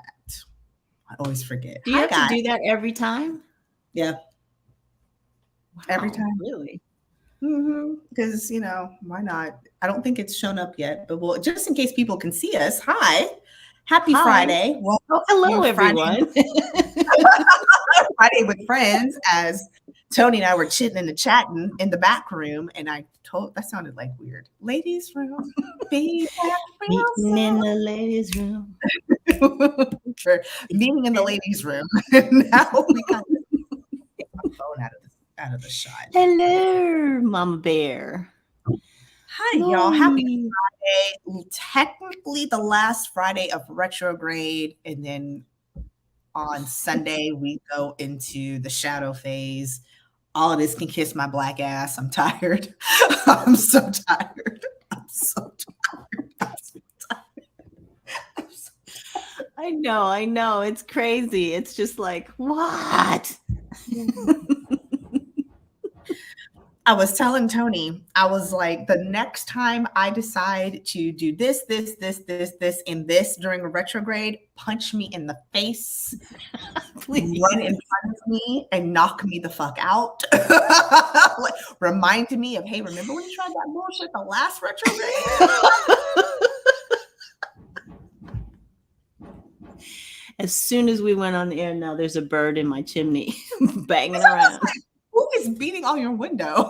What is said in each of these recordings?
fact. I always forget. Do you have to do that every time? Yeah. Wow, Every time. Really? Because, why not? I don't think it's shown up yet, but just in case people can see us, hi. Happy Friday. Well, hello, everyone. Friday with friends, as Tony and I were chatting in the back room, and that sounded like weird. Ladies' room. Be meeting in the ladies' room. For meeting in the ladies' room. Now we got my phone out of the shot. Hello, Mama Bear. Hi, y'all. Happy Friday. Technically the last Friday of retrograde, and then on Sunday we go into the shadow phase. All of this can kiss my black ass. I'm tired. I'm so tired. I know. It's crazy. It's just like, what? I was telling Tony, I was like, the next time I decide to do this, and this during a retrograde, punch me in the face, please, run in front of me and knock me the fuck out. Remind me of, hey, remember when you tried that bullshit the last retrograde? As soon as we went on the air, now there's a bird in my chimney banging around. Who is beating on your window?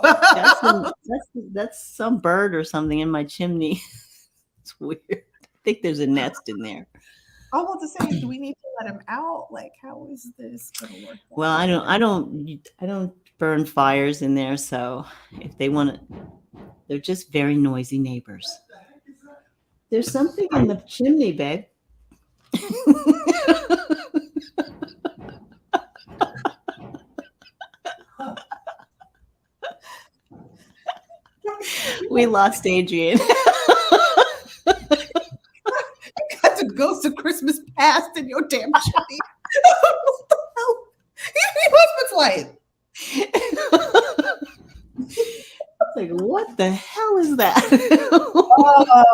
That's some bird or something in my chimney. It's weird. I think there's a nest in there. I want to say, do we need to let him out? Like, how is this going to work? Well, I don't burn fires in there, so if they want to, they're just very noisy neighbors. There's something in the chimney, babe. We lost Adrian. You got the ghost of Christmas past in your damn chimney. What the hell? Your husband's Like, what the hell is that? Oh,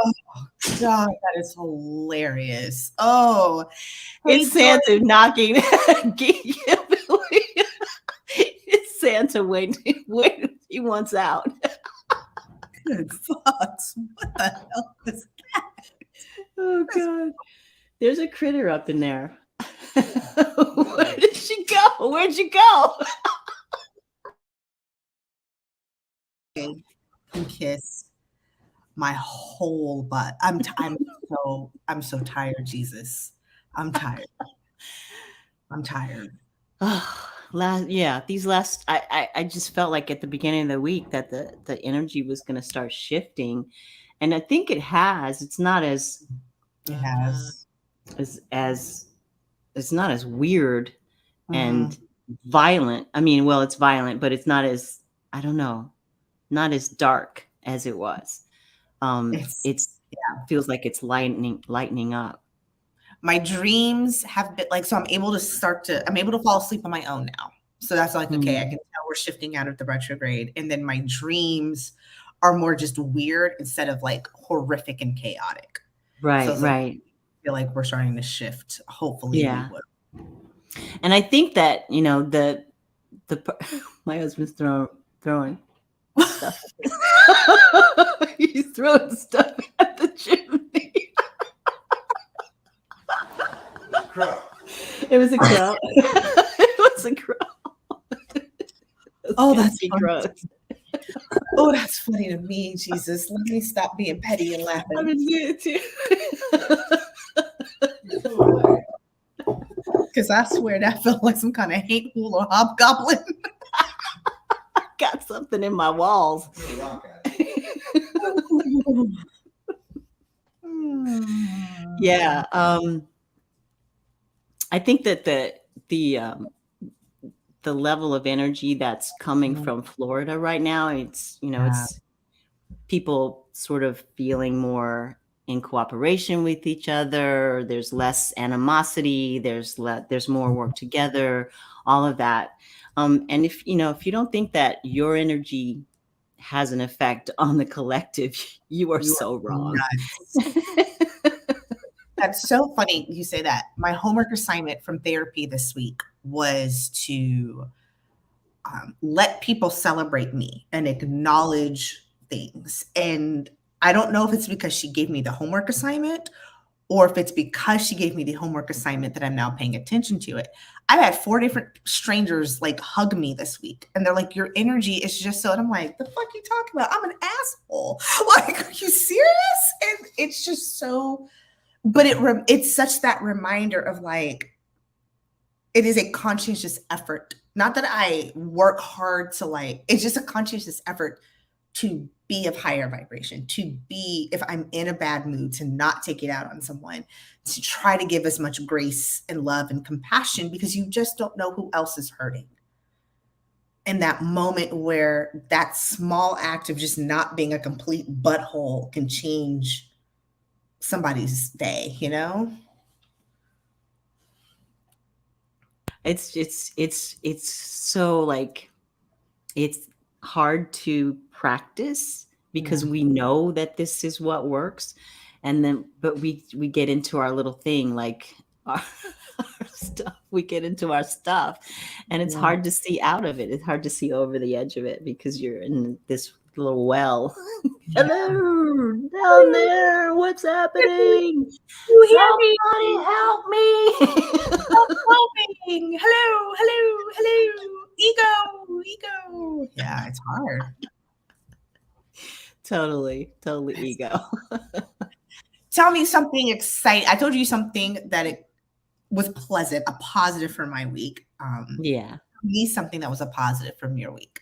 God, that is hilarious. Oh, it's Santa knocking. It's Santa waiting. He wants out. Good fucks. What the hell is that? Oh, God. There's a critter up in there. Where did she go? Where'd you go? And kiss my whole butt. I'm so tired, Jesus. I'm tired. These last I just felt like at the beginning of the week that the energy was going to start shifting, and I think it has. It's not as it's not as weird and violent. I mean, well, it's violent, but it's not as, I don't know, not as dark as it was. It feels like it's lightening up. My dreams have been like, so I'm able to fall asleep on my own now. So that's like, okay, I can tell we're shifting out of the retrograde. And then my dreams are more just weird instead of like horrific and chaotic. Right, so right. I feel like we're starting to shift. Hopefully we will. And I think that, my husband's throwing stuff. He's throwing stuff at the chimney. It was a crow. It was a crow. Oh, that's gross. Oh, that's funny to me. Jesus, let me stop being petty and laughing. I'm it too. Because I swear that felt like some kind of hateful or hobgoblin. I got something in my walls. Yeah. I think that the level of energy that's coming from Florida right now, it's people sort of feeling more in cooperation with each other. There's less animosity. There's more work together. All of that. And if you don't think that your energy has an effect on the collective, you are so wrong. That's so funny you say that. My homework assignment from therapy this week was to let people celebrate me and acknowledge things. And I don't know if it's because she gave me the homework assignment or if it's because she gave me the homework assignment that I'm now paying attention to it. I've had 4 different strangers like hug me this week, and they're like, "Your energy is just so," and I'm like, "The fuck you talking about? I'm an asshole." Like, are you serious? And it's just so, but it's such that reminder of like, it is a conscientious effort. Not that I work hard to like, it's just a conscientious effort to be of higher vibration, to be, if I'm in a bad mood, to not take it out on someone, to try to give as much grace and love and compassion because you just don't know who else is hurting. And that moment where that small act of just not being a complete butthole can change somebody's day, you know? It's so like it's hard to practice because we know that this is what works, and then but we get into our little thing like our stuff. We get into our stuff, and it's hard to see out of it. It's hard to see over the edge of it because you're in this little well. Hello, down there. What's happening? You hear me? Somebody help me. Hello, hello, hello. Ego. Yeah, it's hard. Totally ego. Tell me something exciting. I told you something that it was pleasant, a positive for my week. Yeah. Me something that was a positive from your week.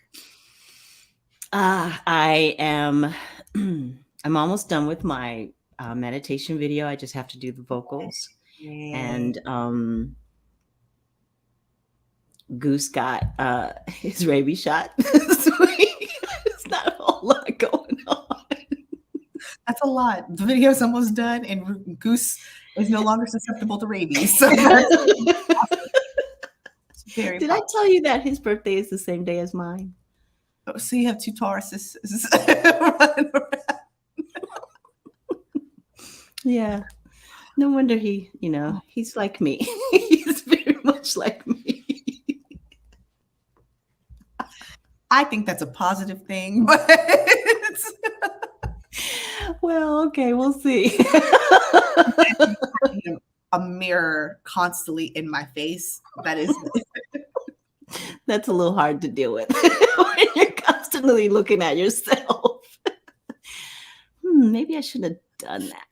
I am I'm almost done with my meditation video. I just have to do the vocals. And Goose got his rabies shot this week. It's not a whole lot going on. That's a lot. The video's almost done, and Goose is no longer susceptible to rabies. So Did I tell you that his birthday is the same day as mine? So you have 2 Tauruses. Yeah. No wonder he, he's like me. He's very much like me. I think that's a positive thing, but well, okay, we'll see. A mirror constantly in my face. That's a little hard to deal with when you're constantly looking at yourself. Maybe I should have done that.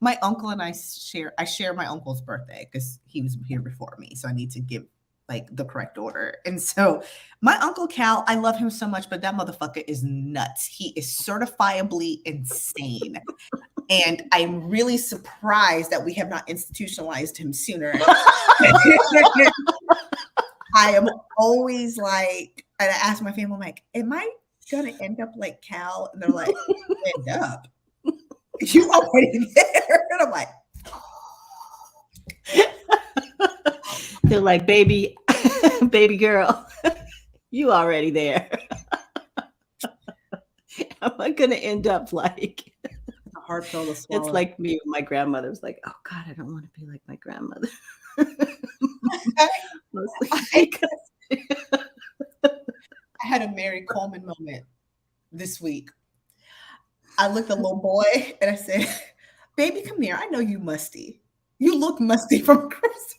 My uncle and I share my uncle's birthday because he was here before me. So I need to give like the correct order. And so my uncle Cal, I love him so much, but that motherfucker is nuts. He is certifiably insane. And I'm really surprised that we have not institutionalized him sooner. I am always like, and I ask my family, I'm like, am I going to end up like Cal? And they're like, end up. You already there. And I'm like, they're like, baby girl, you already there. Am I going to end up like... a hard pill to swallow. It's like me with my grandmother. Was like, oh God, I don't want to be like my grandmother. I had a Mary Coleman moment this week. I looked at a little boy and I said, baby, come here. I know you musty. You look musty from Christmas.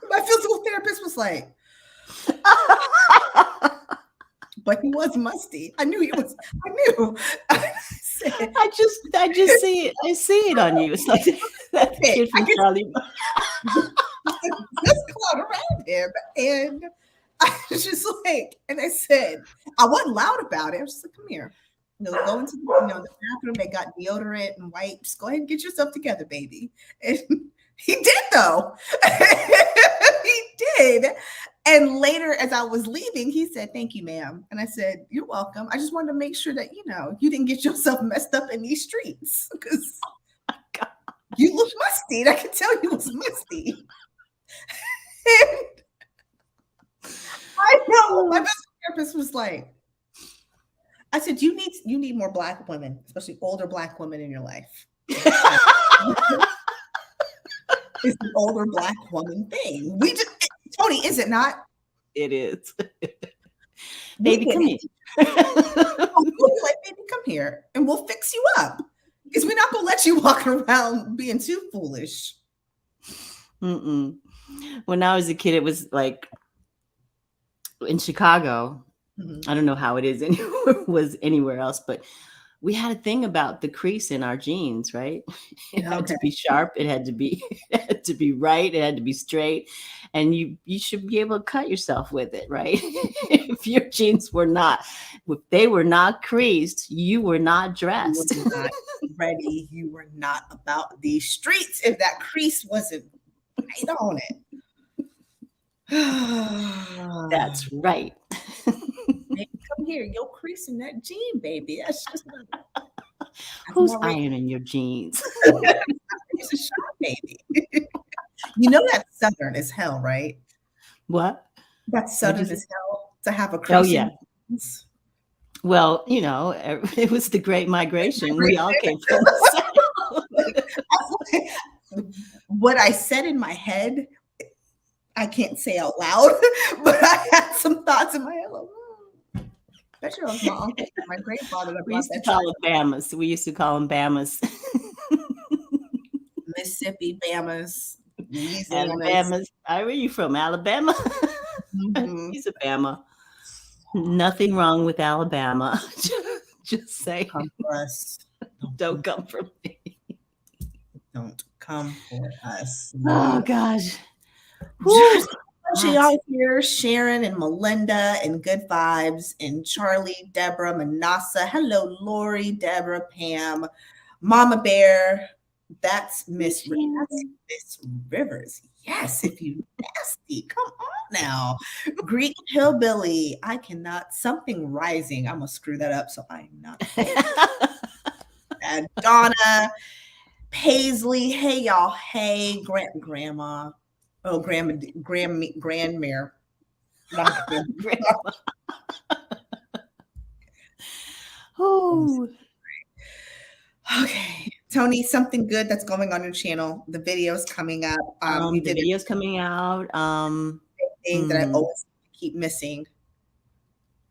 My physical therapist was like, but he was musty. I knew he was. I knew. I just see it. I see it on you. It's like that kid from Charlie. Just cloud around him, and I was just like, and I said, I wasn't loud about it. I was just like, come here. Go into the bathroom. They got deodorant and wipes. Go ahead and get yourself together, baby. And he did, though. He did. And later, as I was leaving, he said, thank you, ma'am. And I said, you're welcome. I just wanted to make sure that, you didn't get yourself messed up in these streets because you look musty. And I could tell you was musty. And I know my best therapist was like, I said, you need more Black women, especially older Black women in your life. It's an older Black woman thing. Tony, is it not? It is. Baby, come here. We'll be like, baby, come here, and we'll fix you up. Because we're not gonna let you walk around being too foolish. Mm-mm. When I was a kid, it was like in Chicago. Mm-hmm. I don't know how it is anywhere else, but we had a thing about the crease in our jeans, right? It had to be sharp. It had to be right. It had to be straight. And you should be able to cut yourself with it, right? If your jeans were not, if they were not creased, you were not dressed. You were not ready. You were not about these streets if that crease wasn't right on it. That's right. Baby, come here. Your crease in that jean, baby. That's just who's ironing your jeans? It's a shot, baby. You know that's Southern as hell, right? What? That's Southern as hell to have a crease. Oh yeah. Well, you know, it was the Great Migration. We all came from the South. What I said in my head, I can't say out loud, but I had some thoughts in my head. Like, bet you it was my uncle, my grandfather. We used to call them Bamas. We used to call them Bamas. Mississippi Bamas. Alabama. Where are you from? Alabama? Mm-hmm. He's a Bama. Nothing wrong with Alabama. Just say. Come for us. Don't come for me. Don't come for us. Oh gosh. Y'all here, Sharon and Melinda and Good Vibes and Charlie, Deborah, Manasa. Hello, Lori, Deborah, Pam, Mama Bear. That's Miss Rivers. Yes, if you nasty. Come on now. Greek Hillbilly. I cannot. Something rising. I'm going to screw that up, so I'm not. And Donna, Paisley. Hey, y'all. Hey, Grandma. Oh, Grandmere. Grandma. Oh. Okay. Tony, something good that's going on your channel. The video's coming up. The video's coming out. Thing that I always keep missing.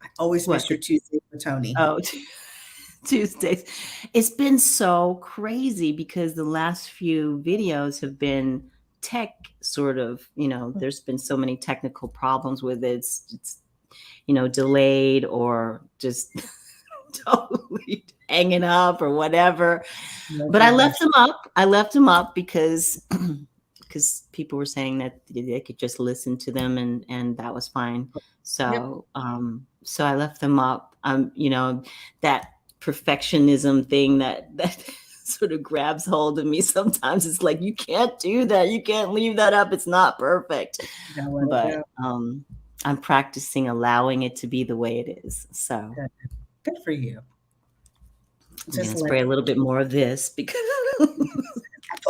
I always miss your Tuesday for Tony. Oh, Tuesdays. It's been so crazy because the last few videos have been tech sort of, you know, there's been so many technical problems with it. It's you know, delayed or just totally hanging up or whatever. But I left them up because people were saying that they could just listen to them and that was fine. So so I left them up. You know, that perfectionism thing that sort of grabs hold of me sometimes. It's like, you can't do that. You can't leave that up. It's not perfect. But I'm practicing allowing it to be the way it is. So good for you. Just spray a little bit more of this because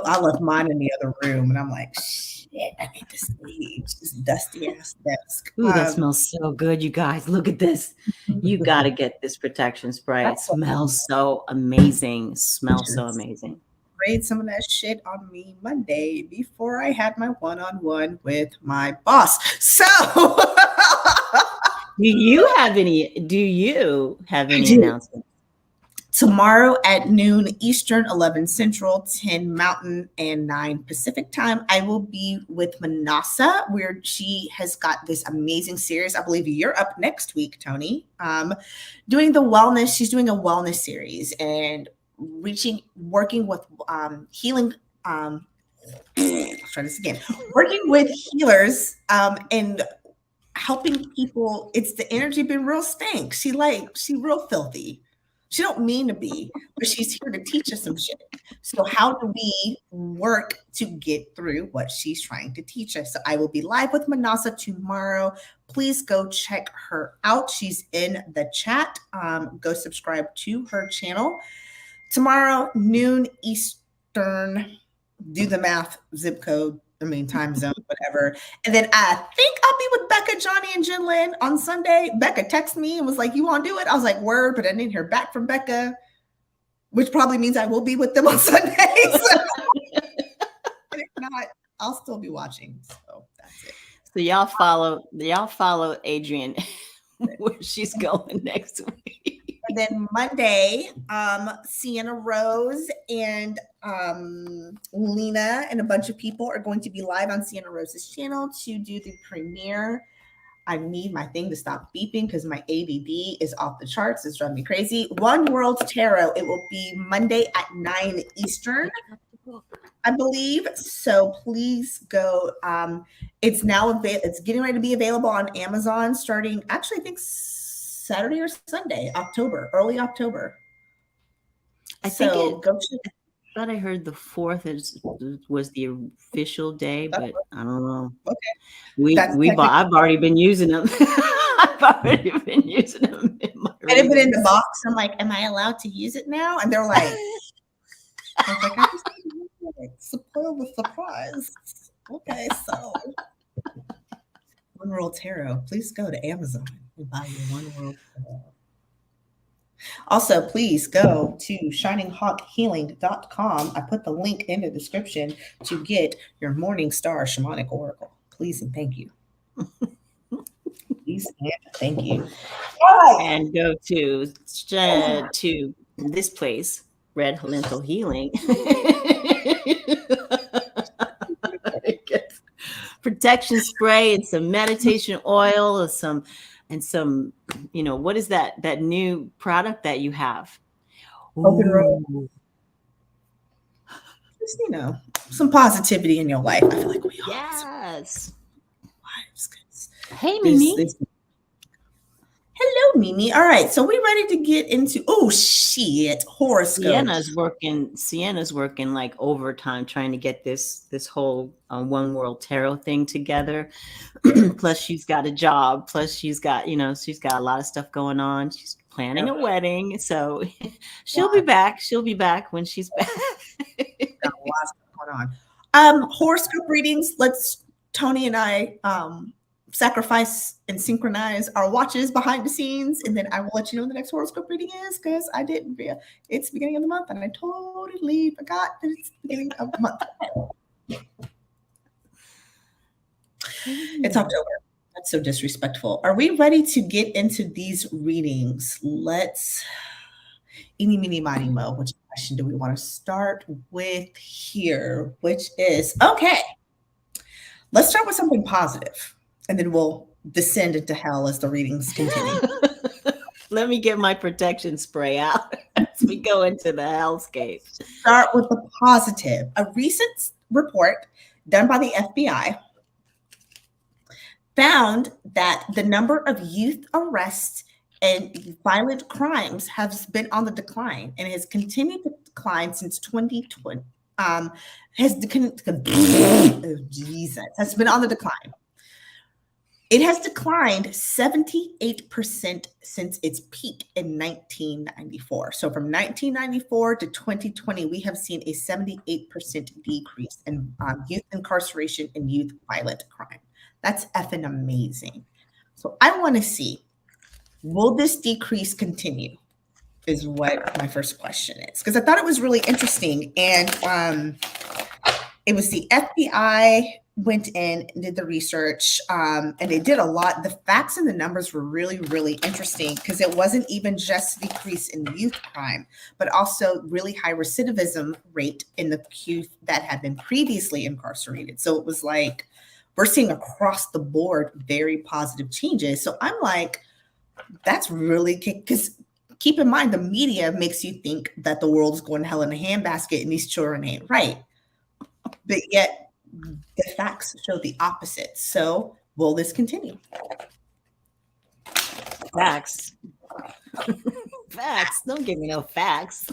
I left mine in the other room and I'm like, shit, I need to leave. This dusty ass desk. Ooh, that smells so good, you guys. Look at this. You got to get this protection spray. It smells so amazing. Smells so amazing. Sprayed some of that shit on me Monday before I had my one-on-one with my boss. So do you have any announcements? Tomorrow at noon Eastern, 11 Central, 10 Mountain, and 9 Pacific time, I will be with Manasa, where she has got this amazing series. I believe you're up next week, Tony, doing the wellness. She's doing a wellness series and working with healing. Let's try this again. Working with healers and helping people. It's the energy been real stank. She real filthy. She don't mean to be, but she's here to teach us some shit. So how do we work to get through what she's trying to teach us? So I will be live with Manasa tomorrow. Please go check her out. She's in the chat. Go subscribe to her channel. Tomorrow, noon Eastern, do the math, zip code time zone, whatever. And then I think I'll be with Becca, Johnny, and Jinlin on Sunday. Becca texted me and was like, "You want to do it?" I was like, "Word," but I didn't hear back from Becca, which probably means I will be with them on Sunday. So. And if not, I'll still be watching. So that's it. So y'all follow Adrienne where she's going next week. And then Monday, Sienna Rose and Lena and a bunch of people are going to be live on Sienna Rose's channel to do the premiere. I need my thing to stop beeping because my ADD is off the charts. It's driving me crazy. One World Tarot. It will be Monday at 9 Eastern, I believe. So please go. It's now it's getting ready to be available on Amazon starting, actually, I think Saturday or Sunday, early October. I thought I heard the 4th was the official day, but I don't know. Okay. I've already been using them. I've already been using them. And it's been in the box. I'm like, am I allowed to use it now? And they're like, I was like, I just spoil the surprise. Okay, so One World Tarot. Please go to Amazon and buy your One World Tarot. Also, please go to shininghawkhealing.com. I put the link in the description to get your Morning Star Shamanic Oracle. Please and thank you. Please and thank you. And go to this place, Red Lentil Healing. Protection spray and some meditation oil and some, what is that new product that you have? Open road. Just, some positivity in your life. I feel like we all. Yes. Hey, Mimi. Hello, Mimi. All right, so we ready to get into horoscope. Sienna's working like overtime trying to get this whole One World Tarot thing together. Plus she's got a job. Plus she's got a lot of stuff going on. She's planning a wedding, so she'll be back. She'll be back when she's back. Got a lot of stuff going on. Horoscope readings. Tony and I sacrifice and synchronize our watches behind the scenes, and then I will let you know when the next horoscope reading is, because I didn't. It's the beginning of the month, and I totally forgot that it's the beginning of the month. It's October. That's so disrespectful. Are we ready to get into these readings? Let's eeny, meeny, miny, mo. Which question do we want to start with here? Which is, okay, let's start with something positive. And then we'll descend into hell as the readings continue. Let me get my protection spray out as we go into the hellscape. Start with the positive. A recent report done by the FBI found that the number of youth arrests and violent crimes has been on the decline and has continued to decline since 2020. Has been on the decline. It has declined 78% since its peak in 1994. So from 1994 to 2020, we have seen a 78% decrease in youth incarceration and youth violent crime. That's effing amazing. So I want to see, will this decrease continue? Is what my first question is. Because I thought it was really interesting. And it was the FBI went in and did the research, and they did a lot. The facts and the numbers were really, really interesting, because it wasn't even just a decrease in youth crime, but also really high recidivism rate in the youth that had been previously incarcerated. So it was like, we're seeing across the board very positive changes. So I'm like, that's really, because keep in mind, the media makes you think that the world is going to hell in a handbasket and these children ain't right. But yet the facts show the opposite. So will this continue? Facts. Facts. Don't give me no facts.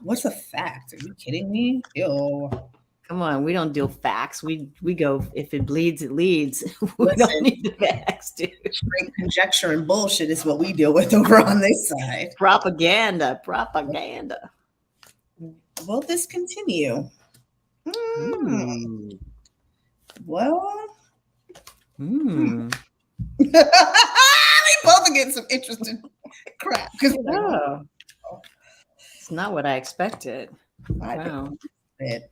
What's a fact? Are you kidding me? Ew. Come on, we don't deal facts. We go, if it bleeds, it leads. We don't need the facts, dude. Straight conjecture and bullshit is what we deal with over on this side. Propaganda. Will this continue? Ooh. Well, Hmm. we both are getting some interesting crap because we're like, Oh, it's not what I expected. I Wow. did.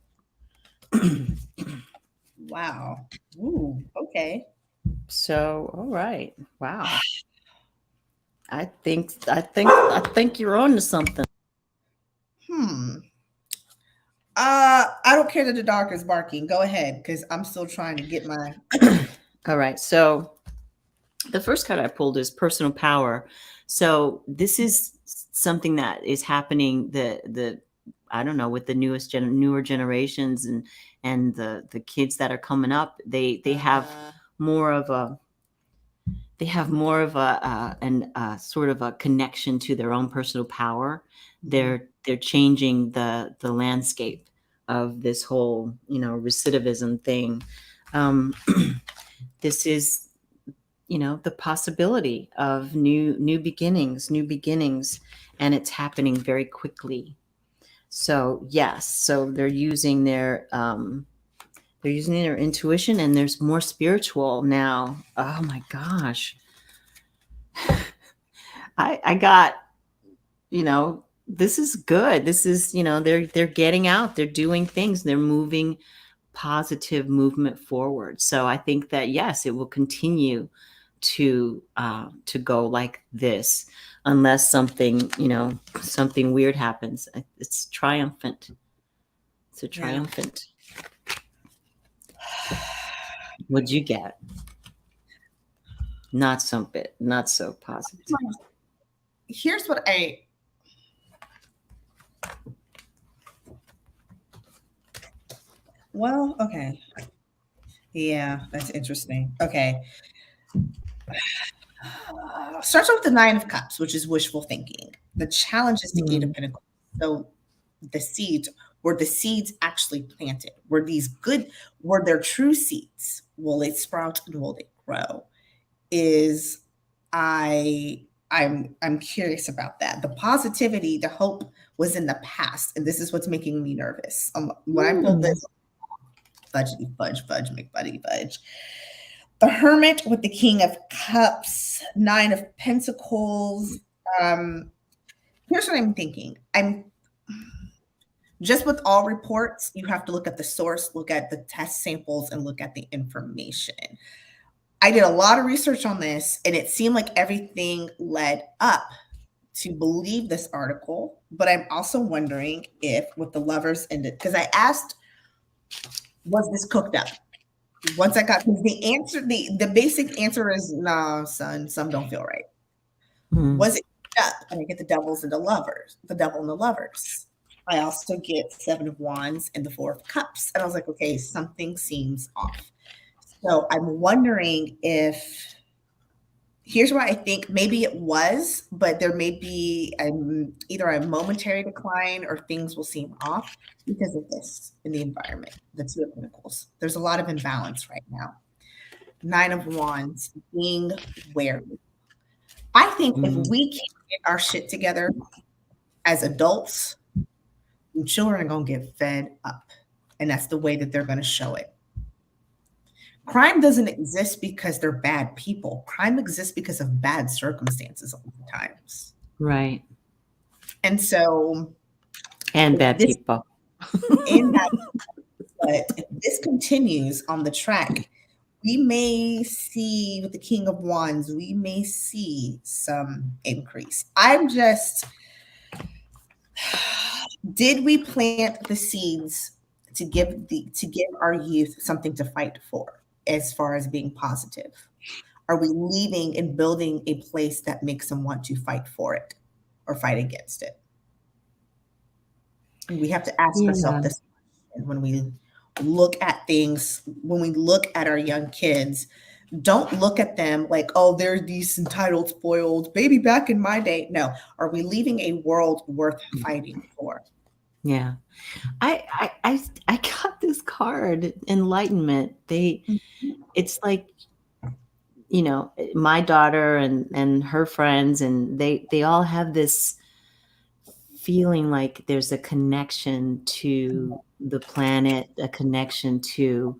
Wow. Ooh, okay. So, all right. Wow. I think you're on to something. Hmm. I don't care that the dog is barking. Go ahead, because I'm still trying to get my. All right. So, the first card I pulled is personal power. So, this is something that is happening the I don't know, with the newer generations and the kids that are coming up. They have more of a sort of a connection to their own personal power. They're changing the landscape of this whole recidivism thing. Um, this is the possibility of new beginnings, and it's happening very quickly. So yes, so they're using their intuition, and there's more spiritual now. Oh my gosh. I got, this is good. This is, they're getting out, they're doing things, they're moving positive movement forward. So I think that yes, it will continue to go like this, unless something weird happens. It's triumphant. It's a triumphant. What'd you get? Not so positive. Here's what I. Well, okay. Yeah, that's interesting. Okay. Starts off with the Nine of Cups, which is wishful thinking. The challenge is the Eight of Pentacles. So the seeds, were the seeds actually planted? Were there true seeds? Will it sprout and will it grow? Is I'm curious about that. The positivity, the hope was in the past, and this is what's making me nervous. When I pulled this, fudgy, fudge, fudge, McBuddy, fudge. The Hermit with the King of Cups, Nine of Pentacles. Here's what I'm thinking. I'm just with all reports, you have to look at the source, look at the test samples, and look at the information. I did a lot of research on this, and it seemed like everything led up to believe this article. But I'm also wondering if with the lovers ended, because I asked, was this cooked up? Once I got the answer, the basic answer is no, son, some don't feel right. Was it cooked up? And I get the devils and the lovers, the devil and the lovers. I also get Seven of Wands and the Four of Cups. And I was like, okay, something seems off. So I'm wondering if, here's why I think maybe it was, but there may be either a momentary decline or things will seem off because of this in the environment, the Two of Pentacles. There's a lot of imbalance right now. Nine of Wands, being wary. I think if we can't get our shit together as adults, children are going to get fed up. And that's the way that they're going to show it. Crime doesn't exist because they're bad people. Crime exists because of bad circumstances all the times. Right. And so. And bad people. And that, but if this continues on the track, we may see with the King of Wands, we may see some increase. I'm just, did we plant the seeds to give our youth something to fight for as far as being positive? Are we leaving and building a place that makes them want to fight for it or fight against it? And we have to ask ourselves this question when we look at things, when we look at our young kids. Don't look at them like, oh, they're these entitled, spoiled baby back in my day. No. Are we leaving a world worth fighting for? Yeah. I got this card, enlightenment. It's like, my daughter and her friends, and they all have this feeling like there's a connection to the planet, a connection to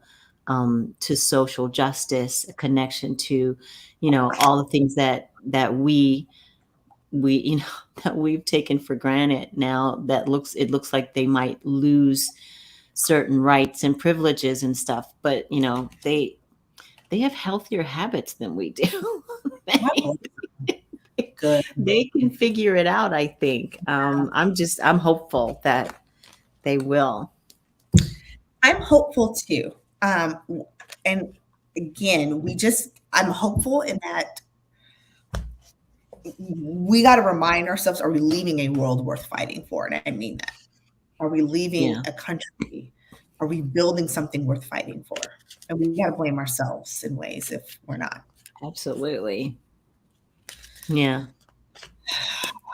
social justice, a connection to, all the things that we that we've taken for granted now. It looks like they might lose certain rights and privileges and stuff, but they have healthier habits than we do. Good. They can figure it out, I think. I'm hopeful that they will. I'm hopeful too. And again, I'm hopeful in that we got to remind ourselves, are we leaving a world worth fighting for? And I mean that. Are we leaving a country? Are we building something worth fighting for? And we got to blame ourselves in ways if we're not. Absolutely. Yeah.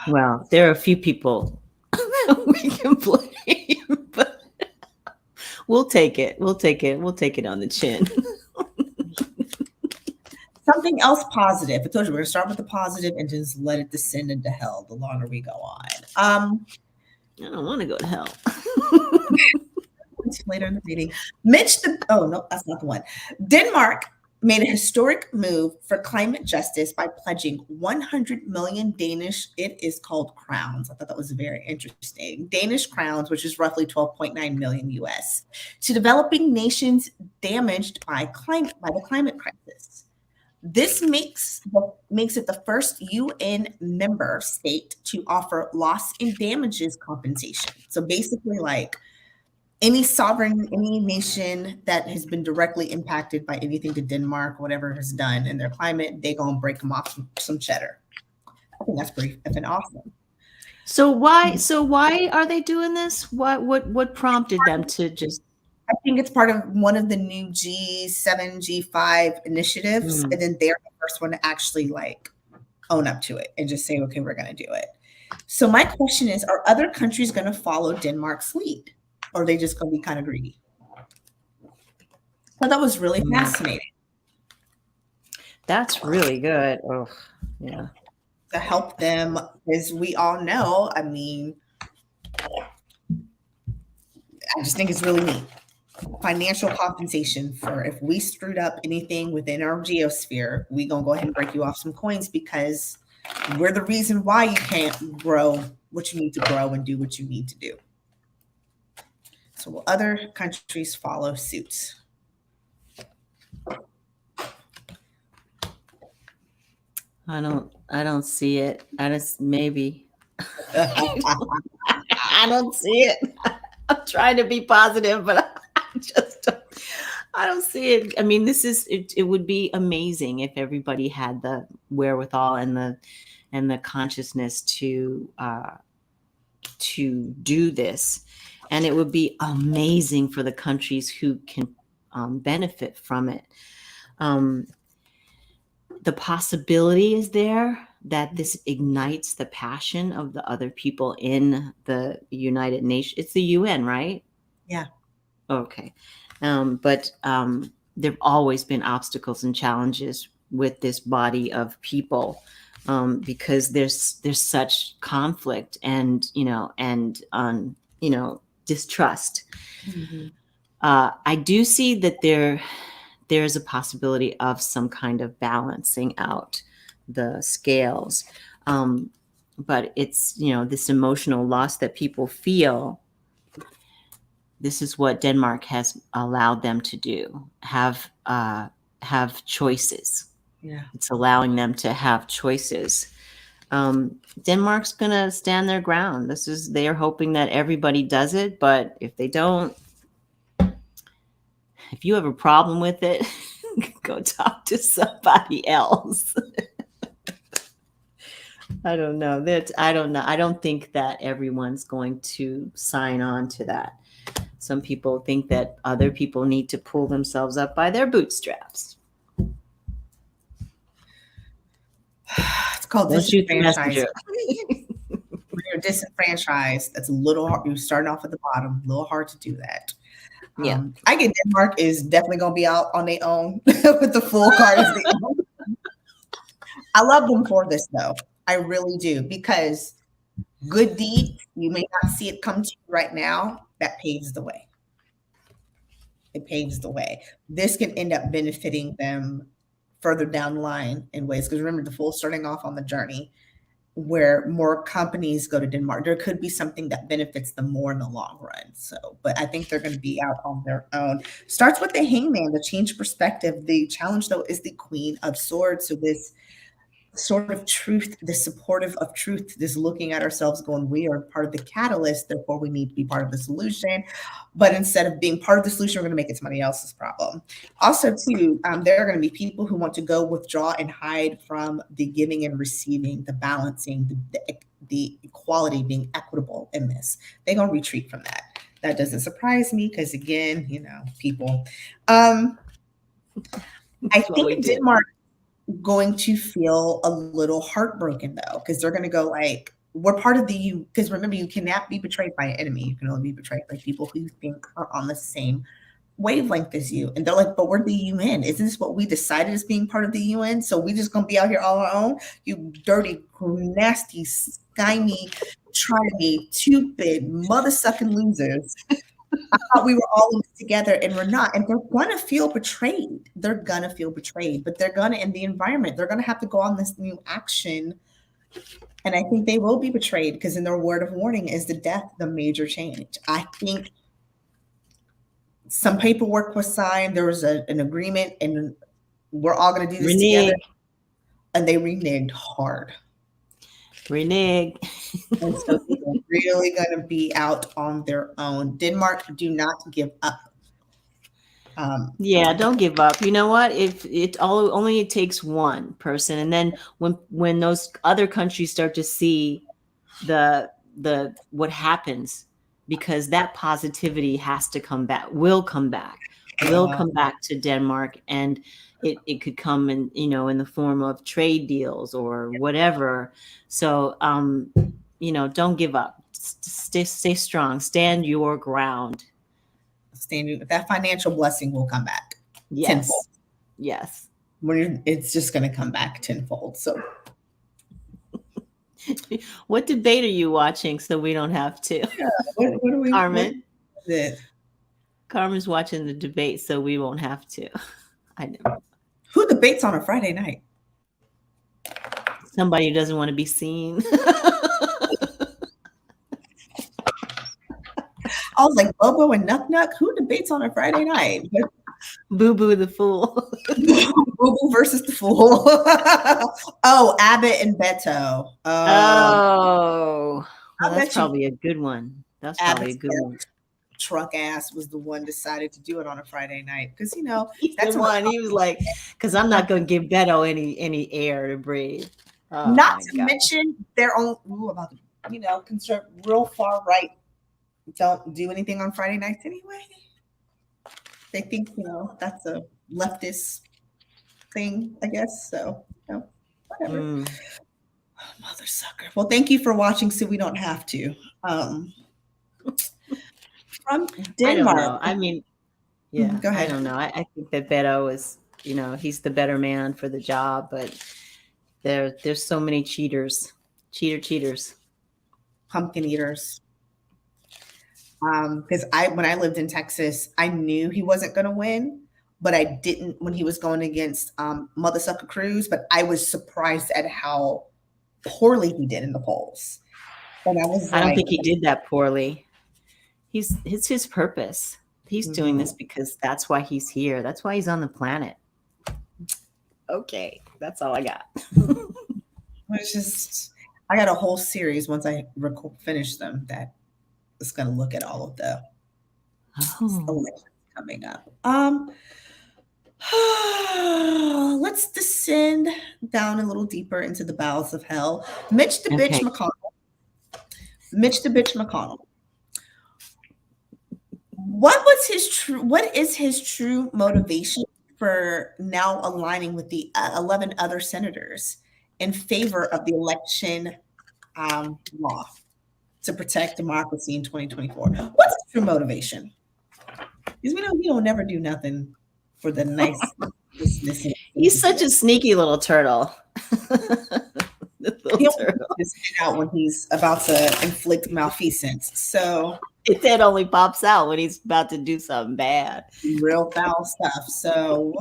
Well, there are a few people we can blame, but we'll take it. We'll take it on the chin. Something else positive. I told you we're going to start with the positive and just let it descend into hell the longer we go on. I don't want to go to hell. Later in the meeting, Mitch, oh no, that's not the one. Denmark made a historic move for climate justice by pledging 100 million Danish, it is called crowns. I thought that was very interesting. Danish crowns, which is roughly 12.9 million US, to developing nations damaged by the climate crisis. This makes it the first UN member state to offer loss and damages compensation. So basically, like any nation that has been directly impacted by anything that Denmark, whatever has done in their climate, they're gonna break them off some cheddar. I think that's pretty effing awesome. So why are they doing this? What prompted them to just? I think it's part of one of the new G7, G5 initiatives, and then they're the first one to actually like own up to it and just say, okay, we're going to do it. So my question is, are other countries going to follow Denmark's lead, or are they just going to be kind of greedy? Well, that was really fascinating. That's really good. Oh, yeah. To help them, as we all know, I mean, I just think it's really neat. Financial compensation for if we screwed up anything within our geosphere, we gonna go ahead and break you off some coins because we're the reason why you can't grow what you need to grow and do what you need to do. So will other countries follow suit? I don't see it. Maybe. I don't see it. I'm trying to be positive, but I don't see it. I mean, it would be amazing if everybody had the wherewithal and the consciousness to do this. And it would be amazing for the countries who can benefit from it. The possibility is there that this ignites the passion of the other people in the United Nations. It's the UN, right? Yeah. Okay. But there've always been obstacles and challenges with this body of people because there's such conflict and distrust. Mm-hmm. I do see that there's a possibility of some kind of balancing out the scales. But it's, this emotional loss that people feel. This is what Denmark has allowed them to do, have choices. Yeah. It's allowing them to have choices. Denmark's going to stand their ground. They are hoping that everybody does it, but if they don't, if you have a problem with it, go talk to somebody else. I don't know. I don't know. I don't think that everyone's going to sign on to that. Some people think that other people need to pull themselves up by their bootstraps. It's called disenfranchised. When you're disenfranchised, that's a little hard. You're starting off at the bottom, a little hard to do that. Yeah. I get Denmark is definitely going to be out on their own with the full card. I love them for this, though. I really do, because good deeds You may not see it come to you right now. That paves the way. It paves the way. This can end up benefiting them further down the line in ways. Because remember, the Fool's starting off on the journey where more companies go to Denmark. There could be something that benefits them more in the long run. So, but I think they're going to be out on their own. Starts with the Hangman, the change perspective. The challenge, though, is the Queen of Swords. So this sort of truth, the supportive of truth, this looking at ourselves going, we are part of the catalyst, therefore we need to be part of the solution. But instead of being part of the solution, we're going to make it somebody else's problem. Also, too, there are going to be people who want to go withdraw and hide from the giving and receiving, the balancing, the equality, being equitable in this. They're going to retreat from that. That doesn't surprise me because, again, people. I think Denmark going to feel a little heartbroken though, because they're going to go like, we're part of the because remember, you cannot be betrayed by an enemy. You can only be betrayed by people who you think are on the same wavelength as you. And they're like, but we're the UN. Isn't this what we decided as being part of the UN? So we just gonna be out here all our own? You dirty, nasty, slimy, trying stupid, mother-sucking losers. I thought we were all in this together and we're not. And they're going to feel betrayed. They're going to feel betrayed, but they're going to, in the environment, they're going to have to go on this new action. And I think they will be betrayed because in their word of warning is the death, the major change. I think some paperwork was signed. There was an agreement and we're all going to do this together. And they reneged hard. Renege. And so they're really going to be out on their own. Denmark, do not give up. Yeah, don't give up. You know what? If it only takes one person, and then when those other countries start to see the what happens, because that positivity has to come back, will come back to Denmark, and it could come in, in the form of trade deals or whatever. So, don't give up. Stay strong. Stand your ground. That financial blessing will come back. Yes. Tenfold. Yes. It's just going to come back tenfold. So, what debate are you watching so we don't have to? Yeah, what are we? Carmen. Carmen's watching the debate so we won't have to. I know. Who debates on a Friday night? Somebody who doesn't want to be seen. I was like, Bobo and Nuck Nuck, who debates on a Friday night? Boo Boo the Fool. Boo Boo versus the Fool. Oh, Abbott and Beto. Well, that's probably a good one. That's probably a good one. Truck ass was the one decided to do it on a Friday night because that's the one. He was like, because I'm not going to give Beto any air to breathe. Not to mention their own rule about real far right don't do anything on Friday nights anyway. They think that's a leftist thing, I guess. So whatever. Mother sucker. Well, thank you for watching, so we don't have to. From Denmark. I mean, yeah. Go ahead. I don't know. I think that Beto is, he's the better man for the job, but there's so many cheaters, pumpkin eaters. Because when I lived in Texas, I knew he wasn't going to win, but I didn't when he was going against Mother Sucker Cruz. But I was surprised at how poorly he did in the polls. And I don't think he did that poorly. It's his purpose. He's doing this because that's why he's here. That's why he's on the planet. Okay, that's all I got. It's just I got a whole series once I finish them that is going to look at all of the elections coming up. Let's descend down a little deeper into the bowels of hell. Mitch the bitch McConnell. What is his true motivation for now aligning with the 11 other senators in favor of the election law to protect democracy in 2024? What's his true motivation? Because we know he don't never do nothing for the nice. He's such a sneaky little turtle. little He'll turtle. put his head out when he's about to inflict malfeasance. So His head only pops out when he's about to do something bad. real foul stuff. So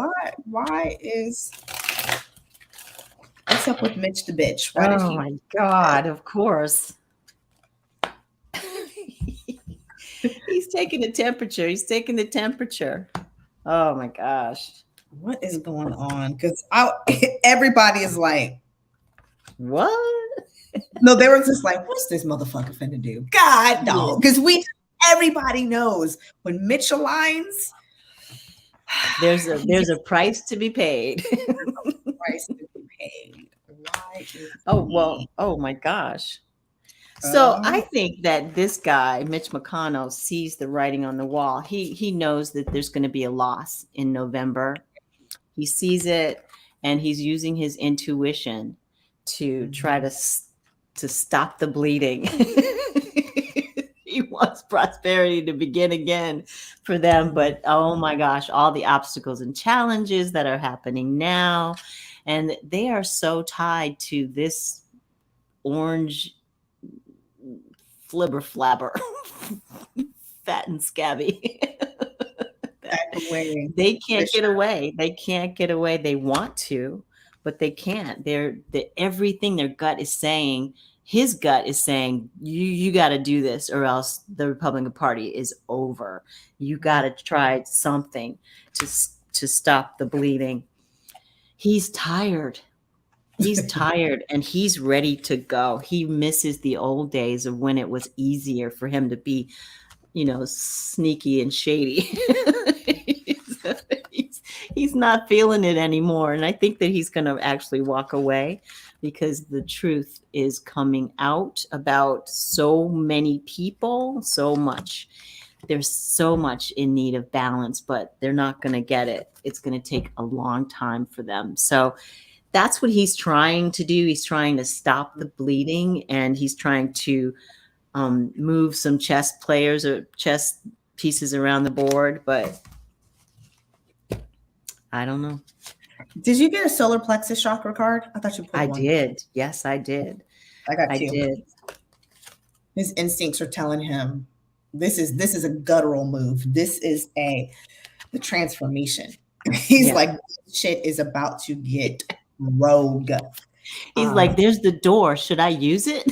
what's up with Mitch the bitch? Why did he? My God, of course. He's taking the temperature. He's taking the temperature. Oh my gosh. What is going on? Because everybody is like, what? No, they were just like, what's this motherfucker finna do? God, no. Because everybody knows when Mitch aligns, there's a price to be paid. price to be paid. Why is oh my gosh. So I think that this guy, Mitch McConnell, sees the writing on the wall. He knows that there's going to be a loss in November. He sees it, and he's using his intuition to try to stop the bleeding. He wants prosperity to begin again for them. But oh my gosh, all the obstacles and challenges that are happening now. And they are so tied to this orange flibber flabber, fat and scabby. They can't get away. They can't get away. They want to, but they can't. Everything their gut is saying, his gut is saying, you got to do this or else the Republican Party is over. You got to try something to stop the bleeding. He's tired. He's tired and he's ready to go. He misses the old days of when it was easier for him to be, sneaky and shady. He's not feeling it anymore. And I think that he's going to actually walk away because the truth is coming out about so many people, so much. There's so much in need of balance, but they're not going to get it. It's going to take a long time for them. So that's what he's trying to do. He's trying to stop the bleeding, and he's trying to move some chess players or chess pieces around the board, but I don't know. Did you get a solar plexus chakra card? I thought you put one. I did. Yes, I did. I did. His instincts are telling him this is a guttural move. This is the transformation. He's like, shit is about to get rogue. He's like, there's the door. Should I use it?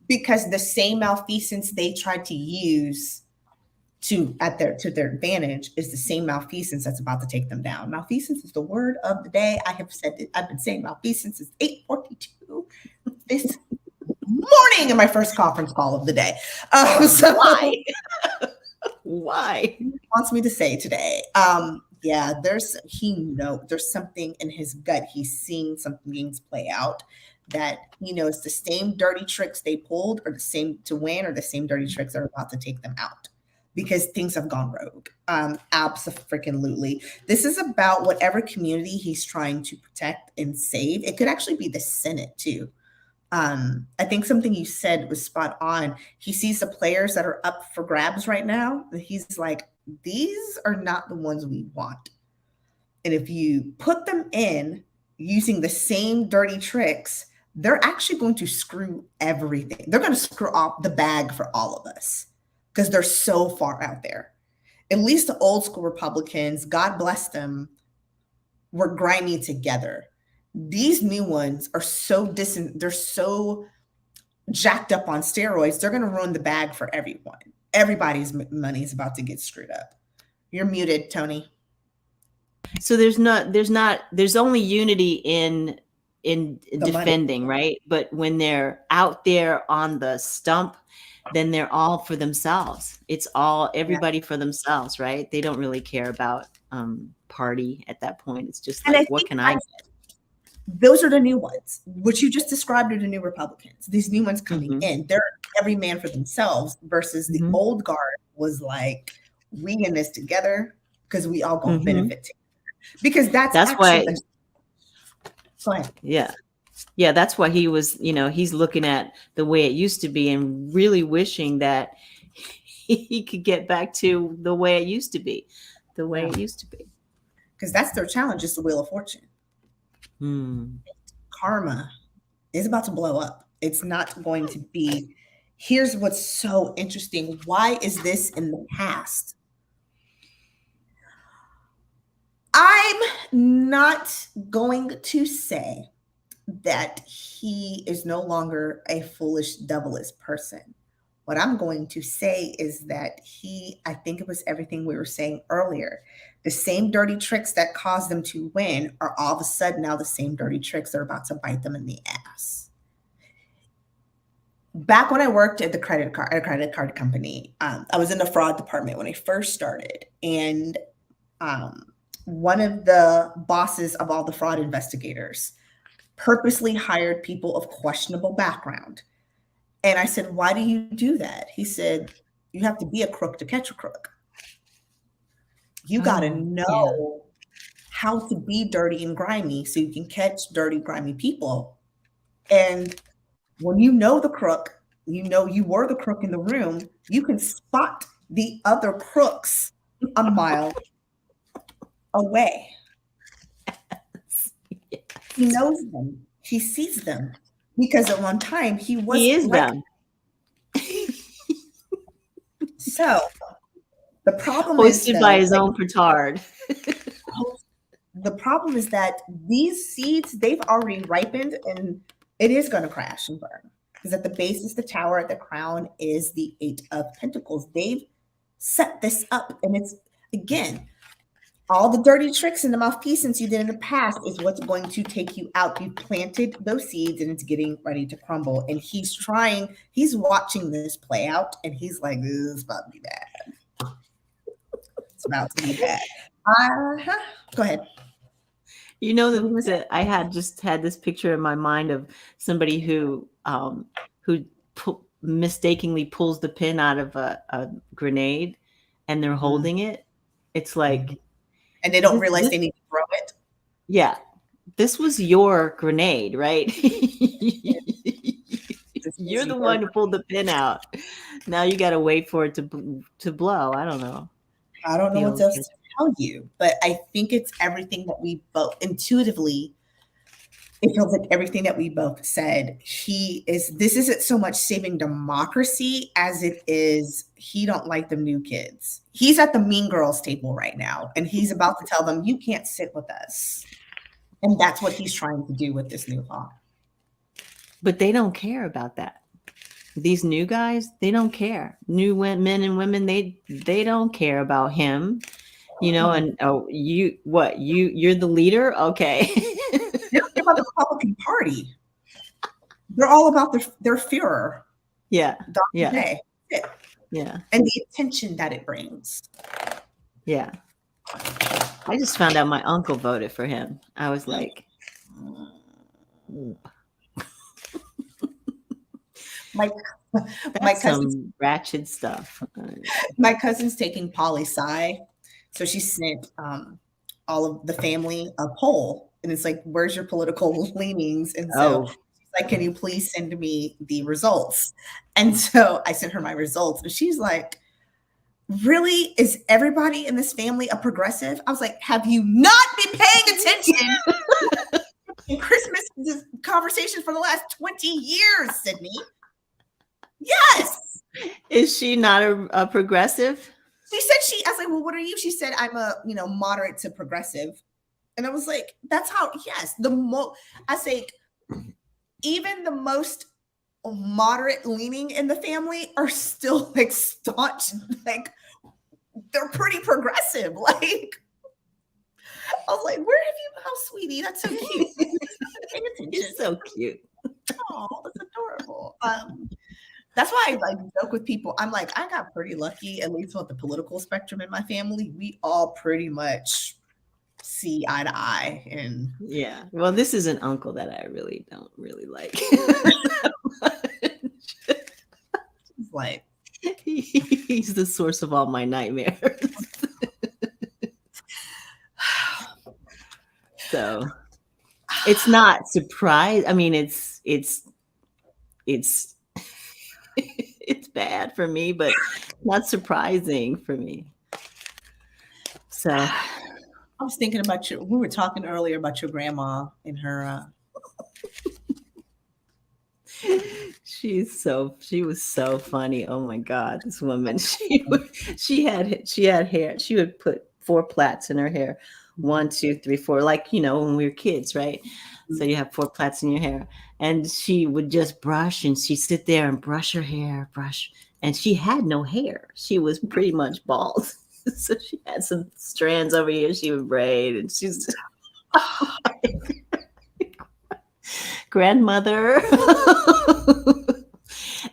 Because the same malfeasance they tried to use to their advantage is the same malfeasance that's about to take them down. Malfeasance is the word of the day. I have said it. I've been saying malfeasance since 8:42 this morning in my first conference call of the day. So why? He wants me to say today. There's something in his gut. He's seeing some things play out that it's the same dirty tricks they pulled or the same to win or the same dirty tricks are about to take them out because things have gone rogue. Absolutely. This is about whatever community he's trying to protect and save. It could actually be the Senate too. I think something you said was spot on. He sees the players that are up for grabs right now. And he's like, these are not the ones we want. And if you put them in using the same dirty tricks, they're actually going to screw everything. They're going to screw up the bag for all of us because they're so far out there. At least the old school Republicans, God bless them, were grinding together. These new ones are they're so jacked up on steroids, they're going to ruin the bag for everyone. Everybody's money is about to get screwed up. You're muted, Tony. So there's only unity in defending, right? But when they're out there on the stump, then they're all for themselves. It's all everybody for themselves, right? They don't really care about party at that point. It's just like, what can I get? Those are the new ones. What you just described are the new Republicans. These new ones coming in, they're every man for themselves versus the old guard was like, we in this together because we all gonna benefit together. Because that's why. Go ahead. Yeah, that's why he was, he's looking at the way it used to be and really wishing that he could get back to the way it used to be, Because that's their challenge, is the Wheel of Fortune. Karma is about to blow up. It's not going to be. Here's what's so interesting. Why is this in the past? I'm not going to say that he is no longer a foolish, devilish person. What I'm going to say is that I think it was everything we were saying earlier. The same dirty tricks that caused them to win are all of a sudden now the same dirty tricks that are about to bite them in the ass. Back when I worked at a credit card company, I was in the fraud department when I first started. And one of the bosses of all the fraud investigators purposely hired people of questionable background. And I said, why do you do that? He said, you have to be a crook to catch a crook. You got to know how to be dirty and grimy so you can catch dirty, grimy people. And when you know the crook, you know you were the crook in the room, you can spot the other crooks a mile away. Yes. He knows them. He sees them. Because at one time he is them. So the problem hosted by his own petard. The problem is that these seeds, they've already ripened and it is going to crash and burn. Because at the base is the tower, at the crown is the 8 of Pentacles. They've set this up. And it's, again, all the dirty tricks and the malfeasance you did in the past is what's going to take you out. You planted those seeds and it's getting ready to crumble. And he's watching this play out and he's like, this is about to be bad. It's about to be bad. Go ahead. You know that I had this picture in my mind of somebody who mistakenly pulls the pin out of a grenade and they're holding it. It's like, and they don't realize they need to throw it. Yeah, this was your grenade, right? You're the one who pulled the pin out. Now you got to wait for it to blow. I don't know. I don't know what else to tell you, but I think it's everything that we both intuitively. It feels like everything that we both said. This isn't so much saving democracy as it is he don't like the new kids. He's at the Mean Girls table right now, and he's about to tell them, you can't sit with us. And that's what he's trying to do with this new law. But they don't care about that. These new guys, they don't care. New men and women, they don't care about him. You know, and you're the leader? Okay. They're about the Republican Party. They're all about their Führer. Yeah. Yeah. Yeah. And the attention that it brings. Yeah. I just found out my uncle voted for him. I was like, my cousin's some ratchet stuff. My cousin's taking poli-sci. So she sent all of the family a poll. And it's like, where's your political leanings? And so she's like, can you please send me the results? And so I sent her my results. And she's like, really? Is everybody in this family a progressive? I was like, have you not been paying attention in Christmas conversations for the last 20 years, Sydney? Yes. Is she not a progressive? She said I was like, well, what are you? She said, I'm a, moderate to progressive. And I was like, that's how, yes, I say, even the most moderate leaning in the family are still like staunch, like they're pretty progressive. Like, I was like, where have you, oh, sweetie, that's so cute. It's so cute. Oh, that's adorable. That's why I like joke with people. I'm like, I got pretty lucky, at least with the political spectrum in my family. We all pretty much see eye to eye. And yeah, well, this is an uncle that I really don't really like. He's like, he's the source of all my nightmares. So it's not surprise. I mean, it's it's bad for me, but not surprising for me. So I was thinking about you. We were talking earlier about your grandma and her. She was so funny. Oh my God, this woman. She had hair. She would put 4 plaits in her hair. 1, 2, 3, 4. Like, when we were kids, right? So you have 4 plaits in your hair, and she would just brush, and she'd sit there and brush her hair, brush, and she had no hair. She was pretty much bald. So she had some strands over here. She would braid, and she's grandmother.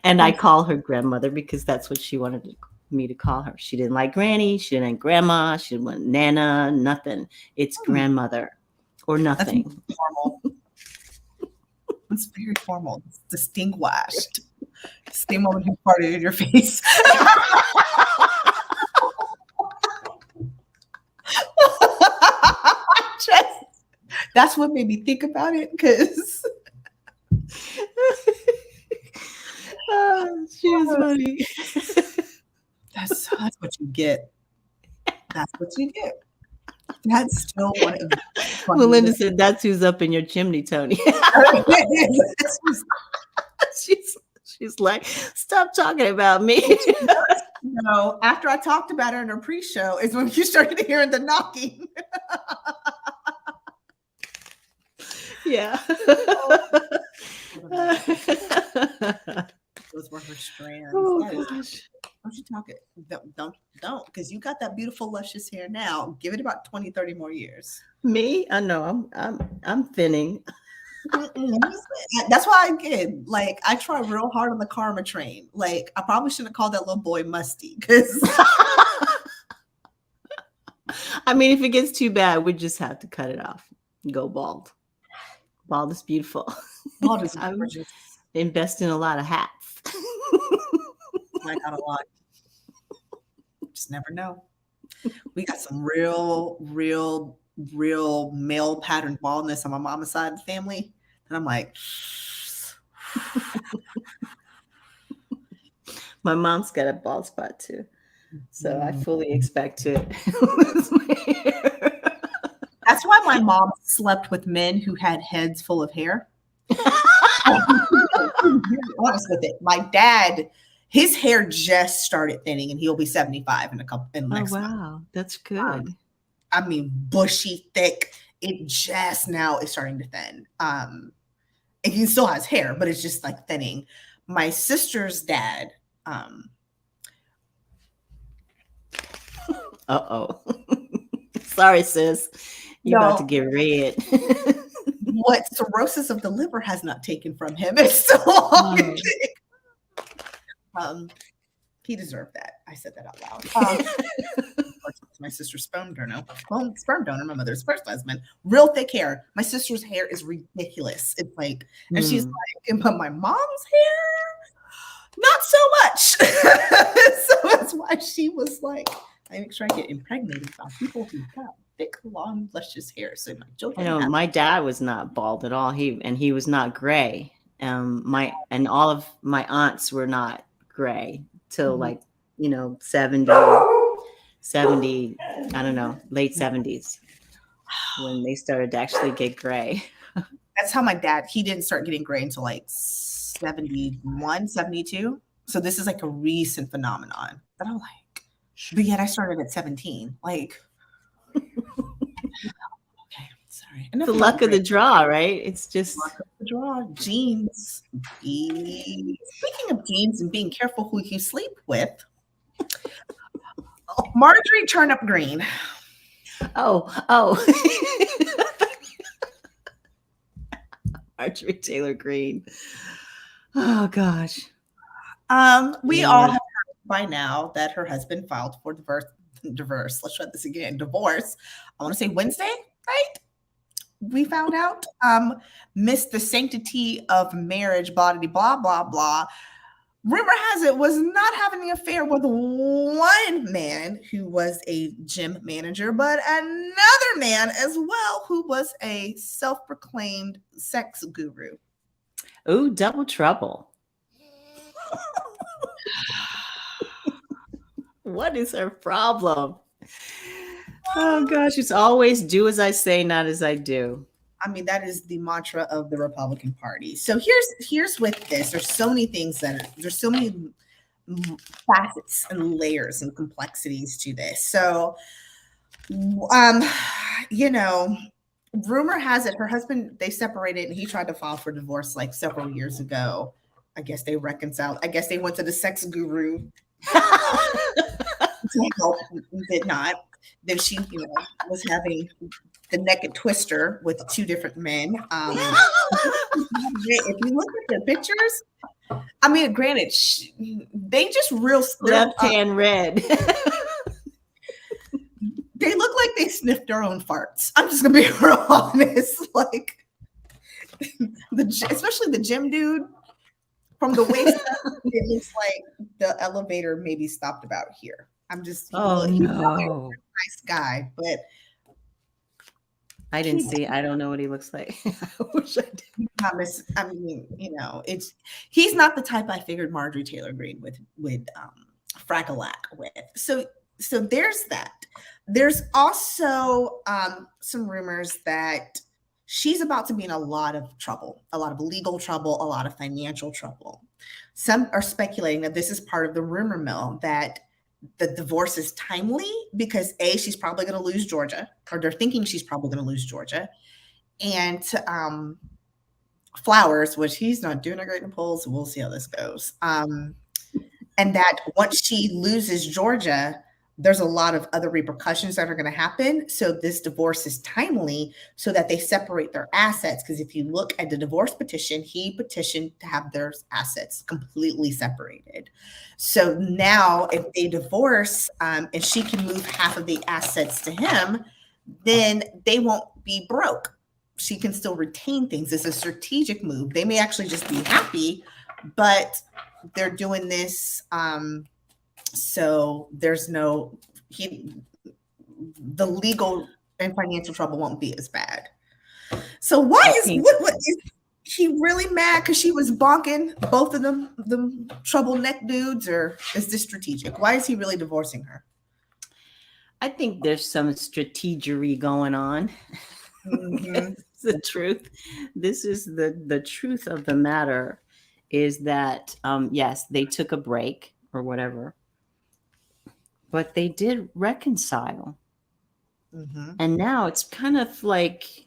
And I call her grandmother because that's what she wanted me to call her. She didn't like granny. She didn't like grandma. She didn't want nana, nothing. It's grandmother or nothing. That's formal. It's very formal. It's distinguished. Same moment you farted in your face. That's what made me think about it, because she was funny. That's what you get. That's what you get. That's still one of the Melinda said, "That's who's up in your chimney, Tony." She's like, "Stop talking about me." No, after I talked about her in her pre-show is when you started hearing the knocking. Yeah. Those were her strands. Oh, gosh. Don't you talk it? Don't, because you got that beautiful, luscious hair now. Give it about 20, 30 more years. Me? I know. I'm thinning. That's why I try real hard on the karma train. Like, I probably shouldn't have called that little boy Musty, because I mean, if it gets too bad, we just have to cut it off. Go bald. Bald is beautiful. Bald is gorgeous. Invest in a lot of hats. I got a lot. Just never know. We got some real male pattern baldness on my mama's side of the family. And I'm like, my mom's got a bald spot too. So I fully expect to. That's why my mom slept with men who had heads full of hair. I'm honest with it. My dad, his hair just started thinning, and he'll be 75 in next month. Wow, that's good. I mean, bushy, thick. It just now is starting to thin. And he still has hair, but it's just like thinning. My sister's dad. Sorry, sis. You're about to get red. What cirrhosis of the liver has not taken from him. It's still on. He deserved that. I said that out loud. My sister's sperm donor, my mother's first husband, real thick hair. My sister's hair is ridiculous. It's like, and she's like, but my mom's hair, not so much. So that's why she was like, I make sure I get impregnated by people who got thick, long, luscious hair. So my children. My dad was not bald at all. He was not gray. All of my aunts were not gray till like 70, I don't know, late 70s when they started to actually get gray. That's how my dad, he didn't start getting gray until like 71, 72. So this is like a recent phenomenon that I'm like, but yet I started at 17. Like, okay, sorry. The luck of the draw, right? It's just luck of the draw. Genes. Speaking of genes and being careful who you sleep with, Marjorie Turnip Green. Oh. Marjorie Taylor Green. Oh gosh. We all have heard by now that her husband filed for divorce. Let's try this again. Divorce. I want to say Wednesday, right? We found out. Missed the sanctity of marriage, blah, blah, blah, blah. Rumor has it was not having an affair with one man who was a gym manager, but another man as well who was a self-proclaimed sex guru. Oh, double trouble. What is her problem? Oh gosh, it's always do as I say, not as I do. I mean, that is the mantra of the Republican Party. So here's with this. There's so many things there's so many facets and layers and complexities to this. So, you know, rumor has it her husband, they separated and he tried to file for divorce like several years ago. I guess they reconciled. I guess they went to the sex guru to help, did not. Then she, was having the naked twister with two different men. If you look at the pictures, I mean, granted, they just left hand red. They look like they sniffed their own farts. I'm just gonna be real honest. Like especially the gym dude, from the waist up, it looks like the elevator maybe stopped about here. I'm just no, nice guy, but I didn't see. I don't know what he looks like. I wish I did. I mean, he's not the type I figured Marjorie Taylor Green would frackalack with. So there's that. There's also some rumors that she's about to be in a lot of trouble, a lot of legal trouble, a lot of financial trouble. Some are speculating that this is part of the rumor mill, that the divorce is timely because she's probably going to lose Georgia, or they're thinking she's probably going to lose Georgia, and Flowers, which he's not doing a great in polls, so we'll see how this goes. And that once she loses Georgia, there's a lot of other repercussions that are going to happen. So this divorce is timely so that they separate their assets. Because if you look at the divorce petition, he petitioned to have their assets completely separated. So now if they divorce and she can move half of the assets to him, then they won't be broke. She can still retain things. It's a strategic move. They may actually just be happy, but they're doing this so there's the legal and financial trouble won't be as bad. So why is he really mad because she was bonking both of them, the trouble neck dudes, or is this strategic? Why is he really divorcing her? I think there's some strategery going on. Mm-hmm. It's the truth. This is the truth of the matter, is that yes, they took a break or whatever, but they did reconcile. Mm-hmm. And now it's kind of like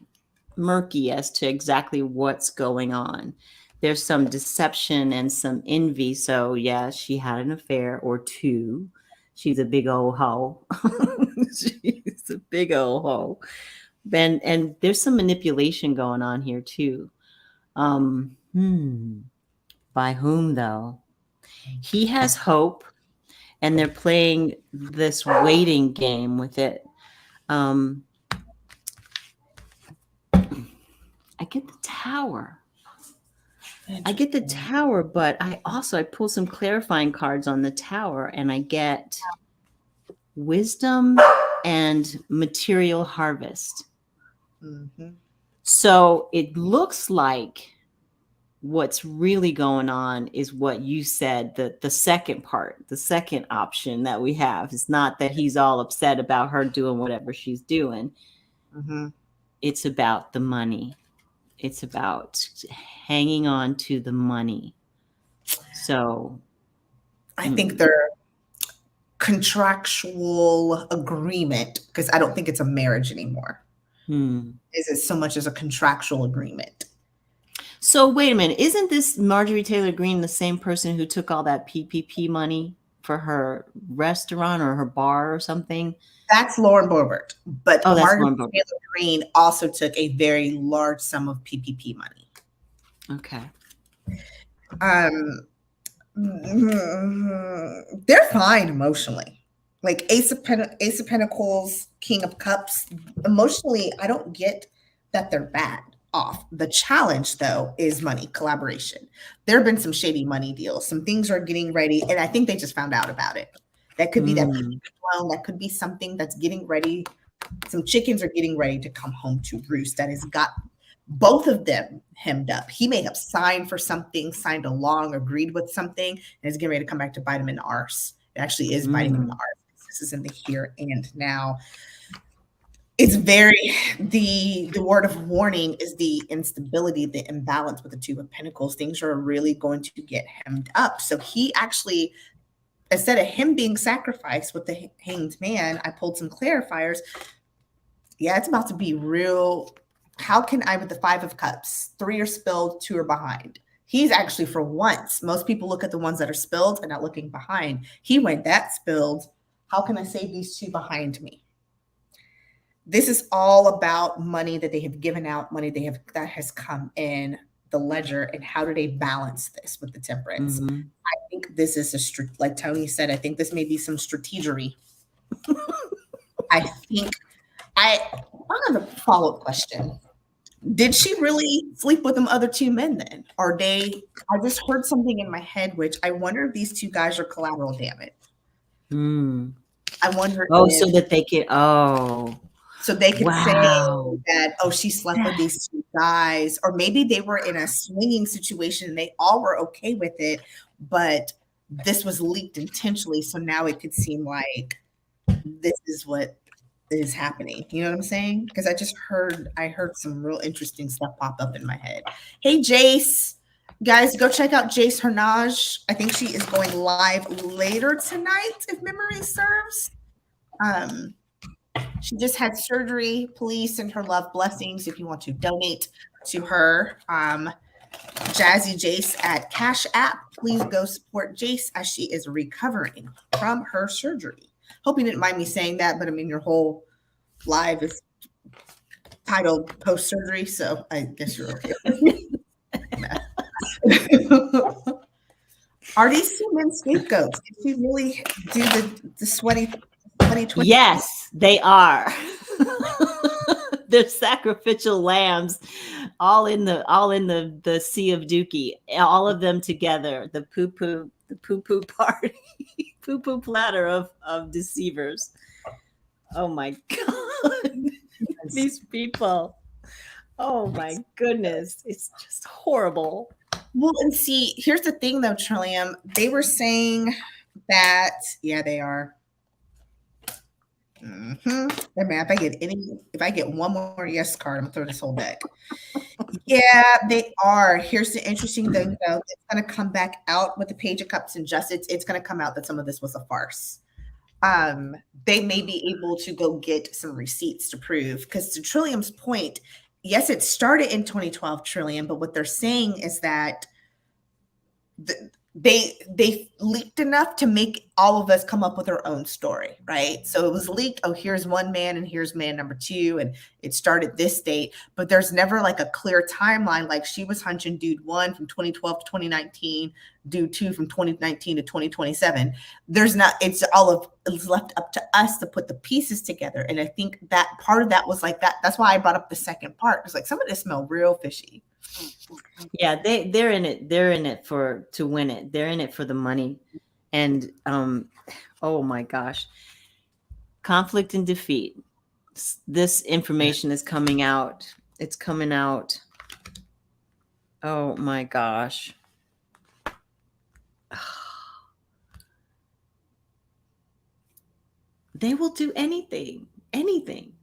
murky as to exactly what's going on. There's some deception and some envy. So yeah, she had an affair or two. She's a big old hoe. She's a big old hoe. And there's some manipulation going on here too. By whom though? He has hope, and they're playing this waiting game with it. I get the Tower. But I pulled some clarifying cards on the Tower, and I get wisdom and material harvest. Mm-hmm. So it looks like what's really going on is what you said, the second part, the second option that we have. Is not that he's all upset about her doing whatever she's doing. Mm-hmm. It's about the money. It's about hanging on to the money. So I think they're contractual agreement, because I don't think it's a marriage anymore. Is it so much as a contractual agreement? So wait a minute. Isn't this Marjorie Taylor Green the same person who took all that PPP money for her restaurant or her bar or something? That's Lauren Boebert. But Marjorie Taylor Green also took a very large sum of PPP money. Okay. They're fine emotionally. Like Ace of Pentacles, King of Cups. Emotionally, I don't get that they're bad off. The challenge, though, is money, collaboration. There have been some shady money deals. Some things are getting ready, and I think they just found out about it. That could be that loan. That could be something that's getting ready. Some chickens are getting ready to come home to roost. That has got both of them hemmed up. He may have signed for something, signed along, agreed with something, and is getting ready to come back to bite him in the arse. It actually is biting him in the arse. This is in the here and now. It's very the word of warning is the instability, the imbalance with the Two of Pentacles. Things are really going to get hemmed up. So he actually, instead of him being sacrificed with the Hanged Man, I pulled some clarifiers. Yeah, it's about to be real. How can I, with the Five of Cups, 3 are spilled, 2 are behind. He's actually, for once, most people look at the ones that are spilled and not looking behind. He went, that spilled. How can I save these 2 behind me? This is all about money that they have given out, money they have that has come in the ledger, and how do they balance this with the Temperance? Mm-hmm. I think this is like Tony said, I think this may be some strategery. I think I have a follow-up question. Did she really sleep with them other 2 men then? Or I just heard something in my head, which I wonder if these 2 guys are collateral damage. I wonder so that they can, so they could say that, she slept with these 2 guys, or maybe they were in a swinging situation and they all were okay with it, but this was leaked intentionally. So now it could seem like this is what is happening. You know what I'm saying? Because I heard some real interesting stuff pop up in my head. Hey, Jace. Guys, go check out Jace Hernage. I think she is going live later tonight, if memory serves. She just had surgery. Please send her love blessings if you want to donate to her. Jazzy Jace at Cash App. Please go support Jace as she is recovering from her surgery. Hope you didn't mind me saying that, but I mean, your whole live is titled Post-Surgery, so I guess you're okay. Are these 2 men scapegoats? Did she really do the sweaty 2020? Yes, they are. They're sacrificial lambs, all in the sea of Dookie, all of them together. The poo-poo party, poo-poo platter of deceivers. Oh my God. These people. Oh my goodness. It's just horrible. Well, and see, here's the thing though, Trillium. They were saying that, yeah, they are. Mm-hmm. Hey, man, if I get one more yes card, I'm gonna throw this whole deck. Yeah, they are. Here's the interesting thing though. It's gonna come back out with the Page of Cups and Justice. It's gonna come out that some of this was a farce. They may be able to go get some receipts to prove, because to Trillium's point, yes, it started in 2012, Trillium, but what they're saying is that they leaked enough to make all of us come up with our own story, right? So it was leaked, here's one man and here's man number 2, and it started this date, but there's never like a clear timeline. Like, she was hunching dude 1 from 2012 to 2019, dude 2 from 2019 to 2027. There's not, it's left up to us to put the pieces together. And I think that part of that was like that. That's why I brought up the second part. It's like, some of this smell real fishy. Yeah, they're in it. They're in it to win it. They're in it for the money. And oh my gosh. Conflict and defeat. This information is coming out. It's coming out. Oh my gosh. They will do anything. Anything.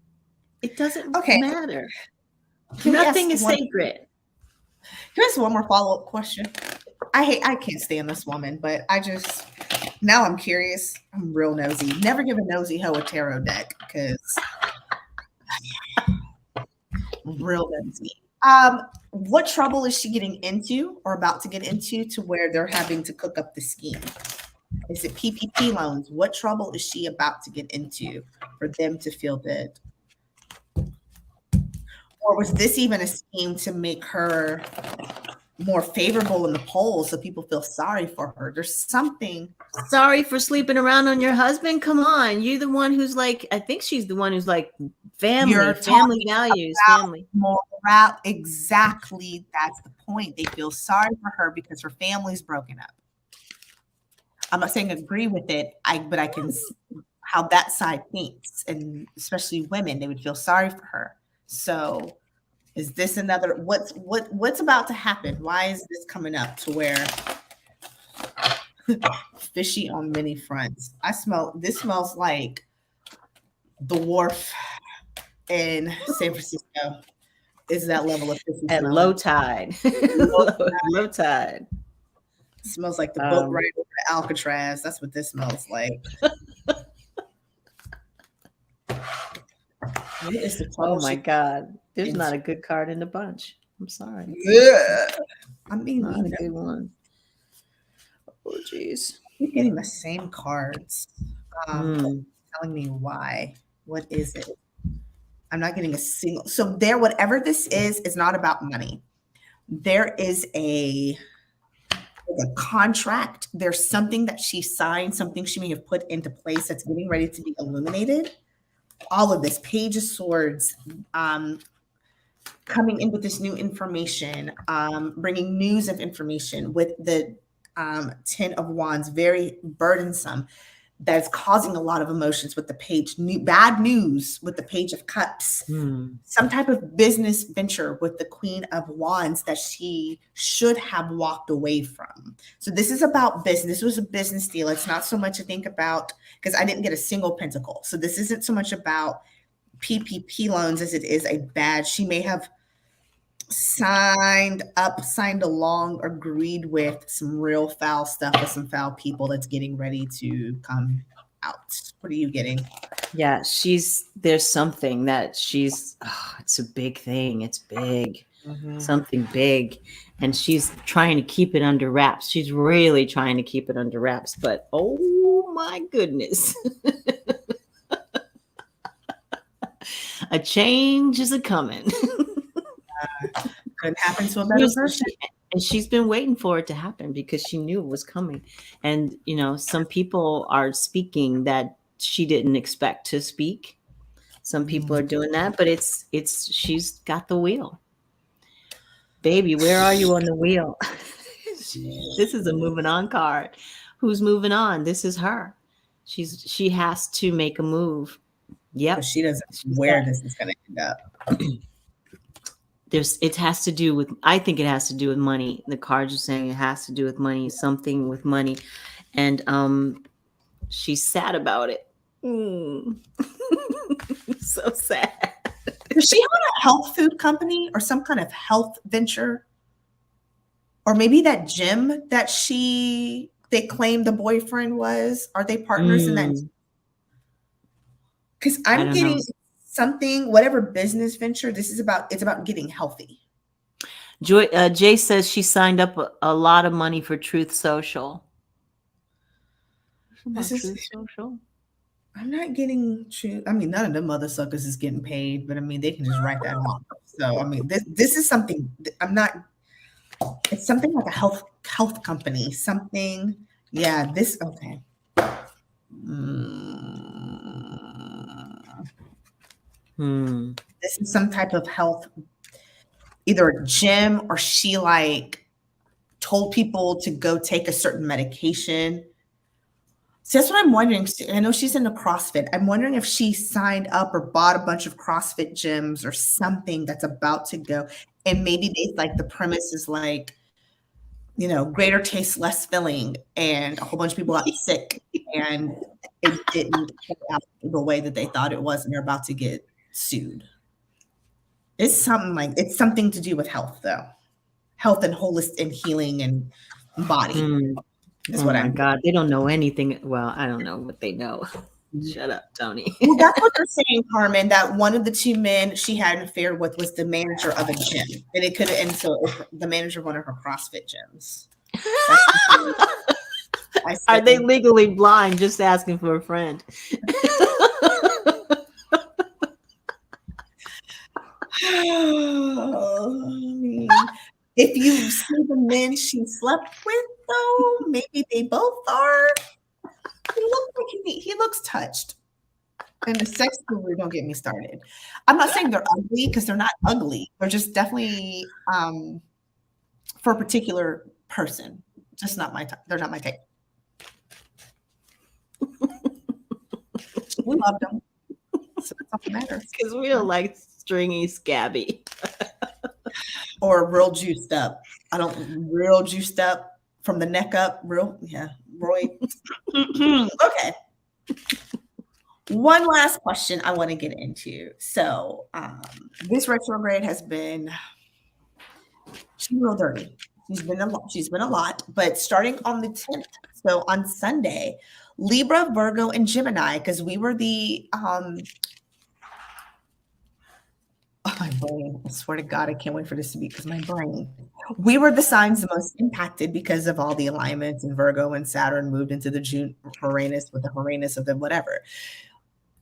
It doesn't matter. Nothing is sacred. Here's one more follow-up question. I can't stand this woman, but now I'm curious. I'm real nosy. Never give a nosy hoe a tarot deck, because real nosy. What trouble is she getting into or about to get into to where they're having to cook up the scheme? Is it PPP loans? What trouble is she about to get into for them to feel that? Or was this even a scheme to make her more favorable in the polls so people feel sorry for her? There's something. Sorry for sleeping around on your husband? Come on. You're the one who's like, I think she's the one who's like, family values, family. Morale. Exactly. That's the point. They feel sorry for her because her family's broken up. I'm not saying agree with it, but I can see how that side thinks, and especially women, they would feel sorry for her. So is this another, what's about to happen? Why is this coming up to where fishy on many fronts? This smells like the wharf in San Francisco is that level of fishy At smelling. low tide. Low tide. Low tide. Smells like the boat ride over to Alcatraz. That's what this smells like. What is the Oh my God. There's not a good card in the bunch. I'm sorry. Yeah. I mean, Not a good one. Oh, geez. You're getting the same cards. Telling me why. What is it? I'm not getting a single. So there, whatever this is not about money. There is a contract. There's something that she signed, something she may have put into place that's getting ready to be illuminated. All of this, Page of Swords, coming in with this new information, bringing news of information with the Ten of Wands, very burdensome. That's causing a lot of emotions with the Page, bad news with the Page of Cups, some type of business venture with the Queen of Wands that she should have walked away from. So this is about business. This was a business deal. It's not so much to think about, because I didn't get a single pentacle. So this isn't so much about PPP loans as it is a bad, she may have signed along, agreed with some real foul stuff with some foul people that's getting ready to come out. What are you getting? Yeah, there's something that it's a big thing. It's big, something big. And she's trying to keep it under wraps. She's really trying to keep it under wraps, but oh my goodness. A change is a-coming. Could happen to a better person. And she's been waiting for it to happen because she knew it was coming. And, some people are speaking that she didn't expect to speak. Some people are doing that, but she's got the wheel. Baby, where are you on the wheel? This is a moving on card. Who's moving on? This is her. She has to make a move. Yep. She doesn't know where this is going to end up. It has to do with, I think it has to do with money. The cards are saying it has to do with money, something with money. And she's sad about it. So sad. Does she own a health food company or some kind of health venture? Or maybe that gym that they claimed the boyfriend was? Are they partners in that? Because I'm getting something, whatever business venture this is about, it's about getting healthy. Jay says she signed up a lot of money for Truth Social. Truth Social. I'm not getting true. I mean, none of them mother suckers is getting paid, but I mean, they can just write that off. So I mean, this is something. It's something like a health company. Something. Yeah. This. Okay. This is some type of health, either a gym or she told people to go take a certain medication. So that's what I'm wondering. I know she's into CrossFit. I'm wondering if she signed up or bought a bunch of CrossFit gyms or something that's about to go. And maybe the premise is greater taste, less filling, and a whole bunch of people got sick and it didn't turn out the way that they thought it was, and they're about to get sued. It's something to do with health, though. Health and holistic and healing and body. Oh my God, they don't know anything. Well, I don't know what they know. Shut up, Tony. Well, that's what they're saying, Carmen, that one of the two men she had an affair with was the manager of a gym. And it could have, and so the manager of one of her CrossFit gyms. Are they legally blind just asking for a friend? If you see the men she slept with, though, maybe they both are. He looks touched. And the sex guru, don't get me started. I'm not saying they're ugly because they're not ugly. They're just definitely for a particular person. Just not my type. They're not my type. We love them. So that's all that matters. Because we don't like stringy, scabby. Or real juiced up. Real juiced up from the neck up. Roy. Okay. One last question I want to get into. So, this retrograde has been she's real dirty. She's been a lot, but starting on the 10th, so on Sunday, Libra, Virgo, and Gemini, because we were the oh, my brain. I swear to God, I can't wait for this to be because my brain. We were the signs the most impacted because of all the alignments, and Virgo and Saturn moved into the June Uranus with the Uranus of the whatever.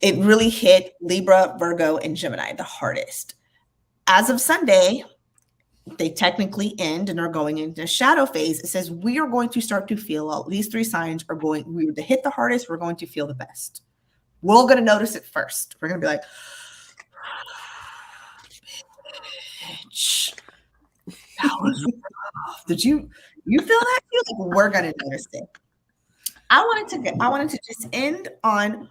It really hit Libra, Virgo, and Gemini the hardest. As of Sunday, they technically end and are going into a shadow phase. It says we are going to start to feel these three signs are going, we to hit the hardest, we're going to feel the best. We're all going to notice it first. We're going to be like, bitch, that was rough. Did you feel that? Like, we're going to notice it. I wanted to just end on,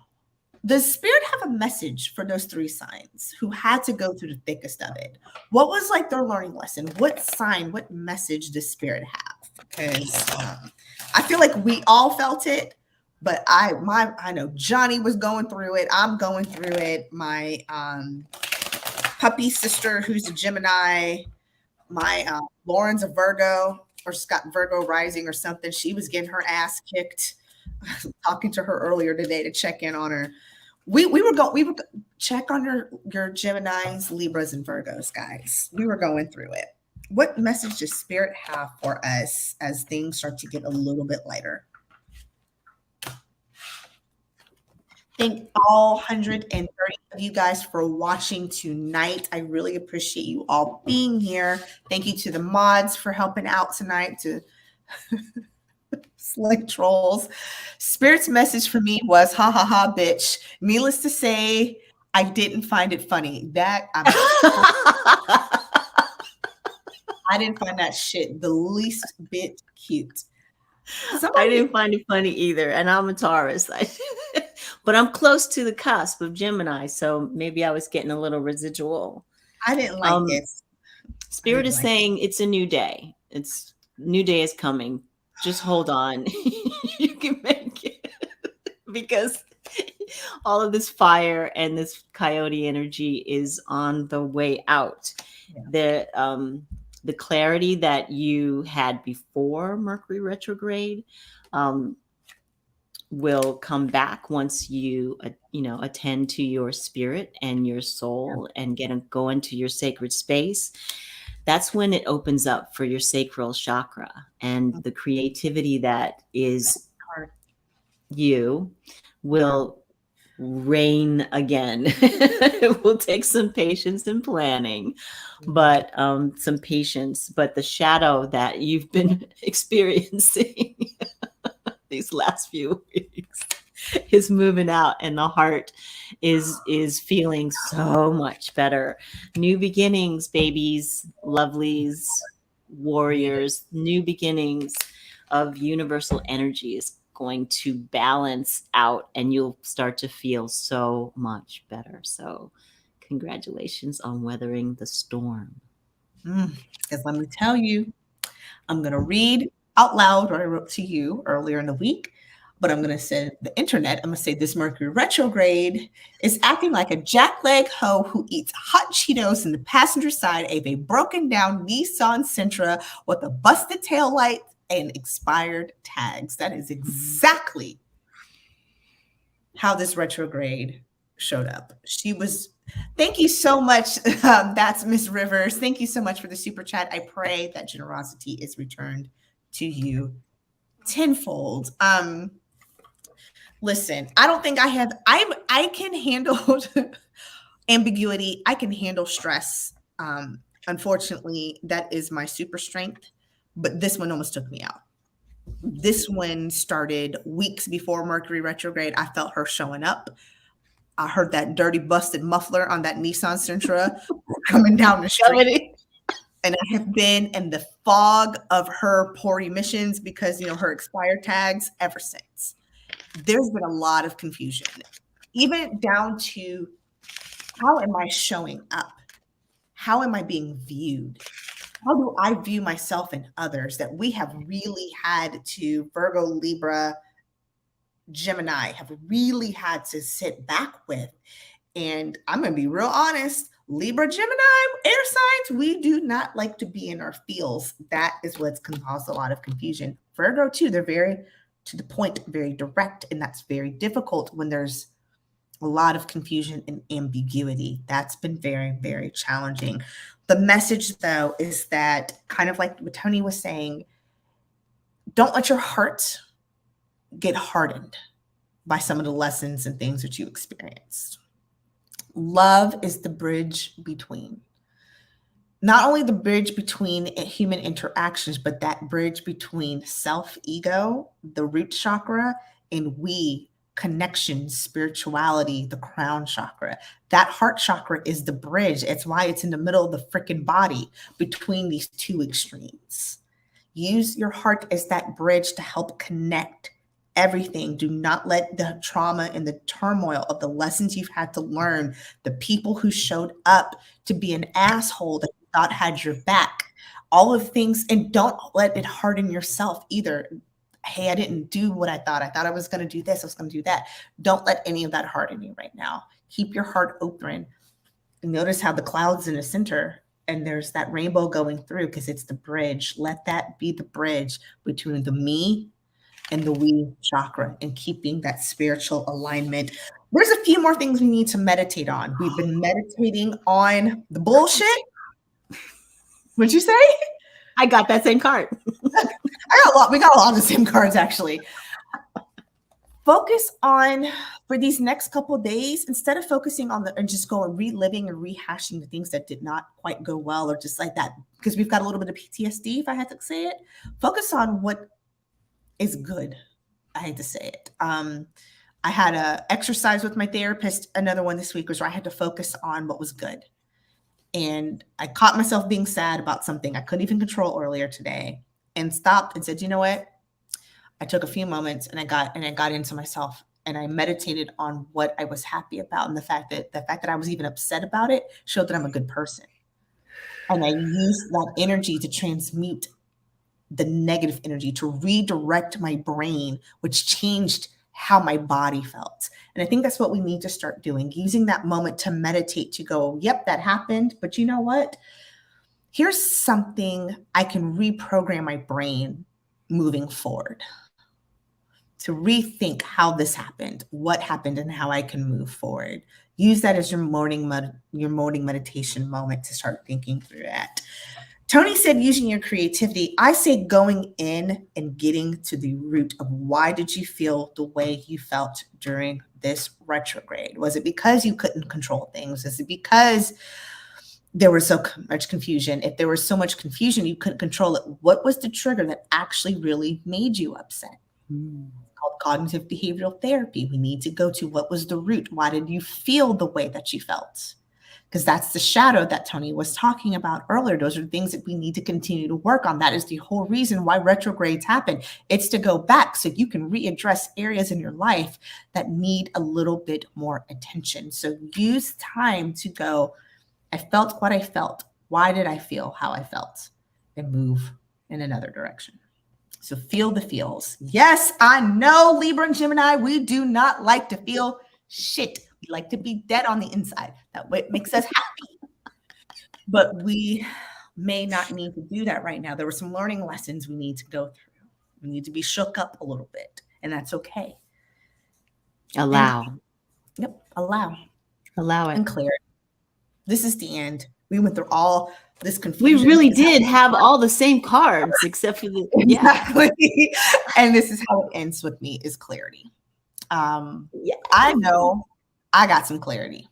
does spirit have a message for those three signs who had to go through the thickest of it? What was like their learning lesson? What sign, what message does spirit have? Because I feel like we all felt it, but I know Johnny was going through it. I'm going through it. My puppy sister, who's a Gemini, my Lauren's a Virgo, or she's got Virgo rising or something. She was getting her ass kicked. Talking to her earlier today to check in on her. We would check on your Geminis, Libras, and Virgos, guys. We were going through it. What message does spirit have for us as things start to get a little bit lighter? Thank all 130 of you guys for watching tonight. I really appreciate you all being here. Thank you to the mods for helping out tonight to slay trolls. Spirit's message for me was, ha ha ha, bitch. Needless to say, I didn't find it funny. I didn't find that shit the least bit cute. I didn't find it funny either, and I'm a Taurus. But I'm close to the cusp of Gemini, so maybe I was getting a little residual. I didn't like it. Spirit is saying it's a new day. It's new day is coming. Just hold on. You can make it. Because all of this fire and this coyote energy is on the way out. Yeah. The clarity that you had before Mercury retrograde will come back once you attend to your spirit and your soul, yeah, and go into your sacred space. That's when it opens up for your sacral chakra, and the creativity that is you will reign again. It will take some patience and planning, but some patience. But the shadow that you've been experiencing these last few weeks is moving out, and the heart is feeling so much better. New beginnings, babies, lovelies, warriors. New beginnings of universal energy is going to balance out, and you'll start to feel so much better. So congratulations on weathering the storm. Because let me tell you, I'm going to read out loud what I wrote to you earlier in the week, but I'm going to say the internet. I'm going to say this Mercury retrograde is acting like a jackleg hoe who eats hot Cheetos in the passenger side of a broken down Nissan Sentra with a busted taillight and expired tags. That is exactly how this retrograde showed up. She was, thank you so much. That's Miss Rivers. Thank you so much for the super chat. I pray that generosity is returned to you tenfold. Listen, I don't think I can handle ambiguity. I can handle stress. Unfortunately, that is my super strength, but this one almost took me out. This one started weeks before Mercury retrograde. I felt her showing up. I heard that dirty busted muffler on that Nissan Sentra coming down the street. And I have been in the fog of her poor emissions because, her expired tags ever since. There's been a lot of confusion, even down to how am I showing up? How am I being viewed? How do I view myself and others? That we have really had to, Virgo, Libra, Gemini have really had to sit back with. And I'm going to be real honest, Libra, Gemini, air signs, we do not like to be in our feels. That is what's caused a lot of confusion. Virgo, too, they're very to the point, very direct, and that's very difficult when there's a lot of confusion and ambiguity. That's been very, very challenging. The message, though, is that kind of like what Tony was saying, don't let your heart get hardened by some of the lessons and things that you experienced. Love is the bridge between, not only the bridge between human interactions, but that bridge between self-ego, the root chakra, and we, connection, spirituality, the crown chakra. That heart chakra is the bridge. It's why it's in the middle of the freaking body between these two extremes. Use your heart as that bridge to help connect everything. Do not let the trauma and the turmoil of the lessons you've had to learn, the people who showed up to be an asshole that you thought had your back, all of things, and don't let it harden yourself either. Hey, I didn't do what I thought. I thought I was going to do this. I was going to do that. Don't let any of that harden you right now. Keep your heart open. Notice how the cloud's in the center and there's that rainbow going through because it's the bridge. Let that be the bridge between the me and the we chakra and keeping that spiritual alignment. There's a few more things we need to meditate on. We've been meditating on the bullshit. What'd you say? I got that same card. We got a lot of the same cards, actually. Focus on, for these next couple of days, instead of focusing on and just going reliving and rehashing the things that did not quite go well or just like that, because we've got a little bit of PTSD, if I had to say it, focus on what is good. I hate to say it. I had an exercise with my therapist, another one this week, was where I had to focus on what was good. And I caught myself being sad about something I couldn't even control earlier today and stopped and said, you know what? I took a few moments and I got into myself and I meditated on what I was happy about. And the fact that I was even upset about it showed that I'm a good person. And I used that energy to transmute the negative energy, to redirect my brain, which changed how my body felt. And I think that's what we need to start doing, using that moment to meditate, to go, yep, that happened. But you know what? Here's something I can reprogram my brain moving forward, to rethink how this happened, what happened, and how I can move forward. Use that as your morning meditation moment to start thinking through that. Tony said using your creativity. I say going in and getting to the root of why did you feel the way you felt during this retrograde? Was it because you couldn't control things? Is it because there was so much confusion? If there was so much confusion, you couldn't control it. What was the trigger that actually really made you upset? It's called cognitive behavioral therapy. We need to go to what was the root. Why did you feel the way that you felt? Because that's the shadow that Tony was talking about earlier. Those are things that we need to continue to work on. That is the whole reason why retrogrades happen. It's to go back so you can readdress areas in your life that need a little bit more attention. So use time to go, I felt what I felt. Why did I feel how I felt? And move in another direction. So feel the feels. Yes, I know, Libra and Gemini, we do not like to feel shit. We like to be dead on the inside. That way it makes us happy. But we may not need to do that right now. There were some learning lessons we need to go through. We need to be shook up a little bit, and that's okay. Allow. Allow. Allow it. And clear it. This is the end. We went through all this confusion. We really did have all the same cards, except for the exactly. And this is how it ends with me, is clarity. I know I got some clarity.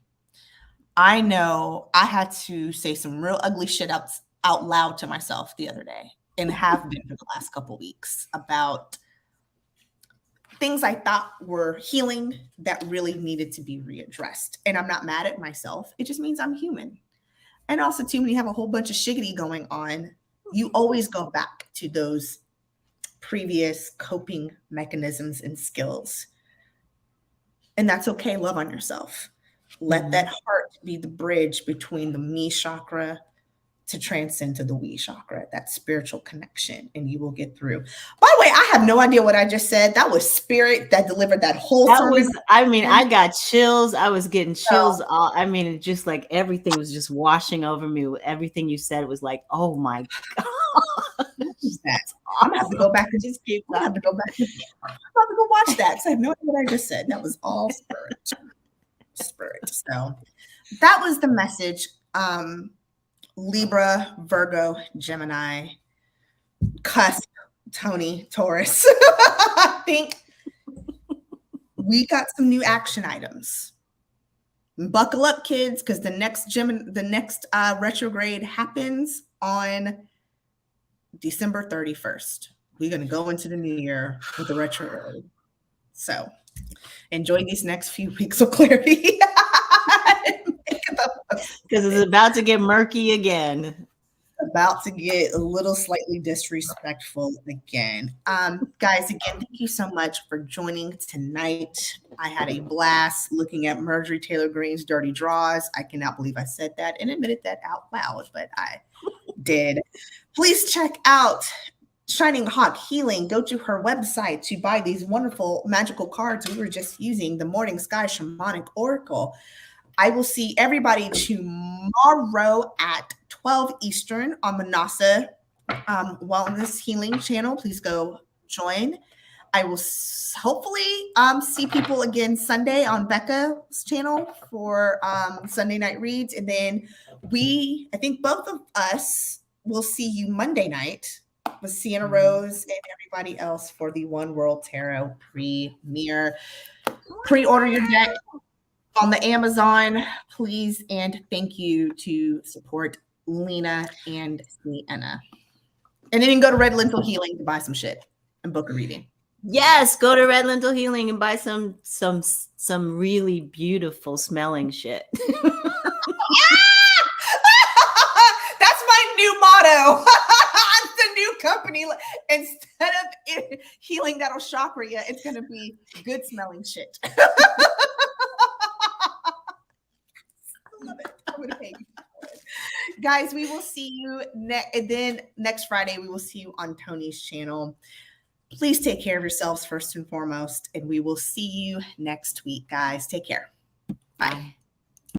I know I had to say some real ugly shit out loud to myself the other day, and have been for the last couple of weeks, about things I thought were healing that really needed to be readdressed. And I'm not mad at myself. It just means I'm human. And also, too, when you have a whole bunch of shiggity going on, you always go back to those previous coping mechanisms and skills. And that's okay. Love on yourself. Let that heart be the bridge between the me chakra to transcend to the we chakra, that spiritual connection, and you will get through. By the way, I have no idea what I just said. That was spirit that delivered that whole sermon. I mean, I got chills. I was getting chills. I mean, just like everything was just washing over me. Everything you said was like, oh my God. That's awesome. I'm gonna have to go back and just keep. I'm gonna have to go back. I'm about to go watch that because I have no idea what I just said. That was all spirit. Spirit. So that was the message. Libra, Virgo, Gemini, cusp, Tony, Taurus. I think we got some new action items. Buckle up, kids, because the next retrograde happens on December 31st. We're going to go into the new year with the retrograde. So enjoy these next few weeks of clarity. Because it's about to get murky again. About to get a little slightly disrespectful again. Guys, again, thank you so much for joining tonight. I had a blast looking at Marjorie Taylor Green's Dirty Draws. I cannot believe I said that and admitted that out loud, but I did. Please check out Shining Hawk Healing. Go to her website to buy these wonderful magical cards we were just using, the Morning Sky Shamanic Oracle. I will see everybody tomorrow at 12 Eastern on the NASA Wellness Healing channel. Please go join. I will hopefully see people again Sunday on Becca's channel for Sunday night reads. And then I think both of us will see you Monday night with Sienna Rose and everybody else for the One World Tarot premiere. Pre-order your deck on the Amazon, please, and thank you to support Lena and Sienna. And then you can go to Red Lentil Healing to buy some shit and book a reading. Yes, go to Red Lentil Healing and buy some really beautiful smelling shit. That's my new motto. The new company. Instead of healing that'll chakra you, it's gonna be good smelling shit. Love it. I'm gonna pay you. Guys, we will see you next Friday. We will see you on Tony's channel. Please take care of yourselves first and foremost, and we will see you next week, guys. Take care. Bye.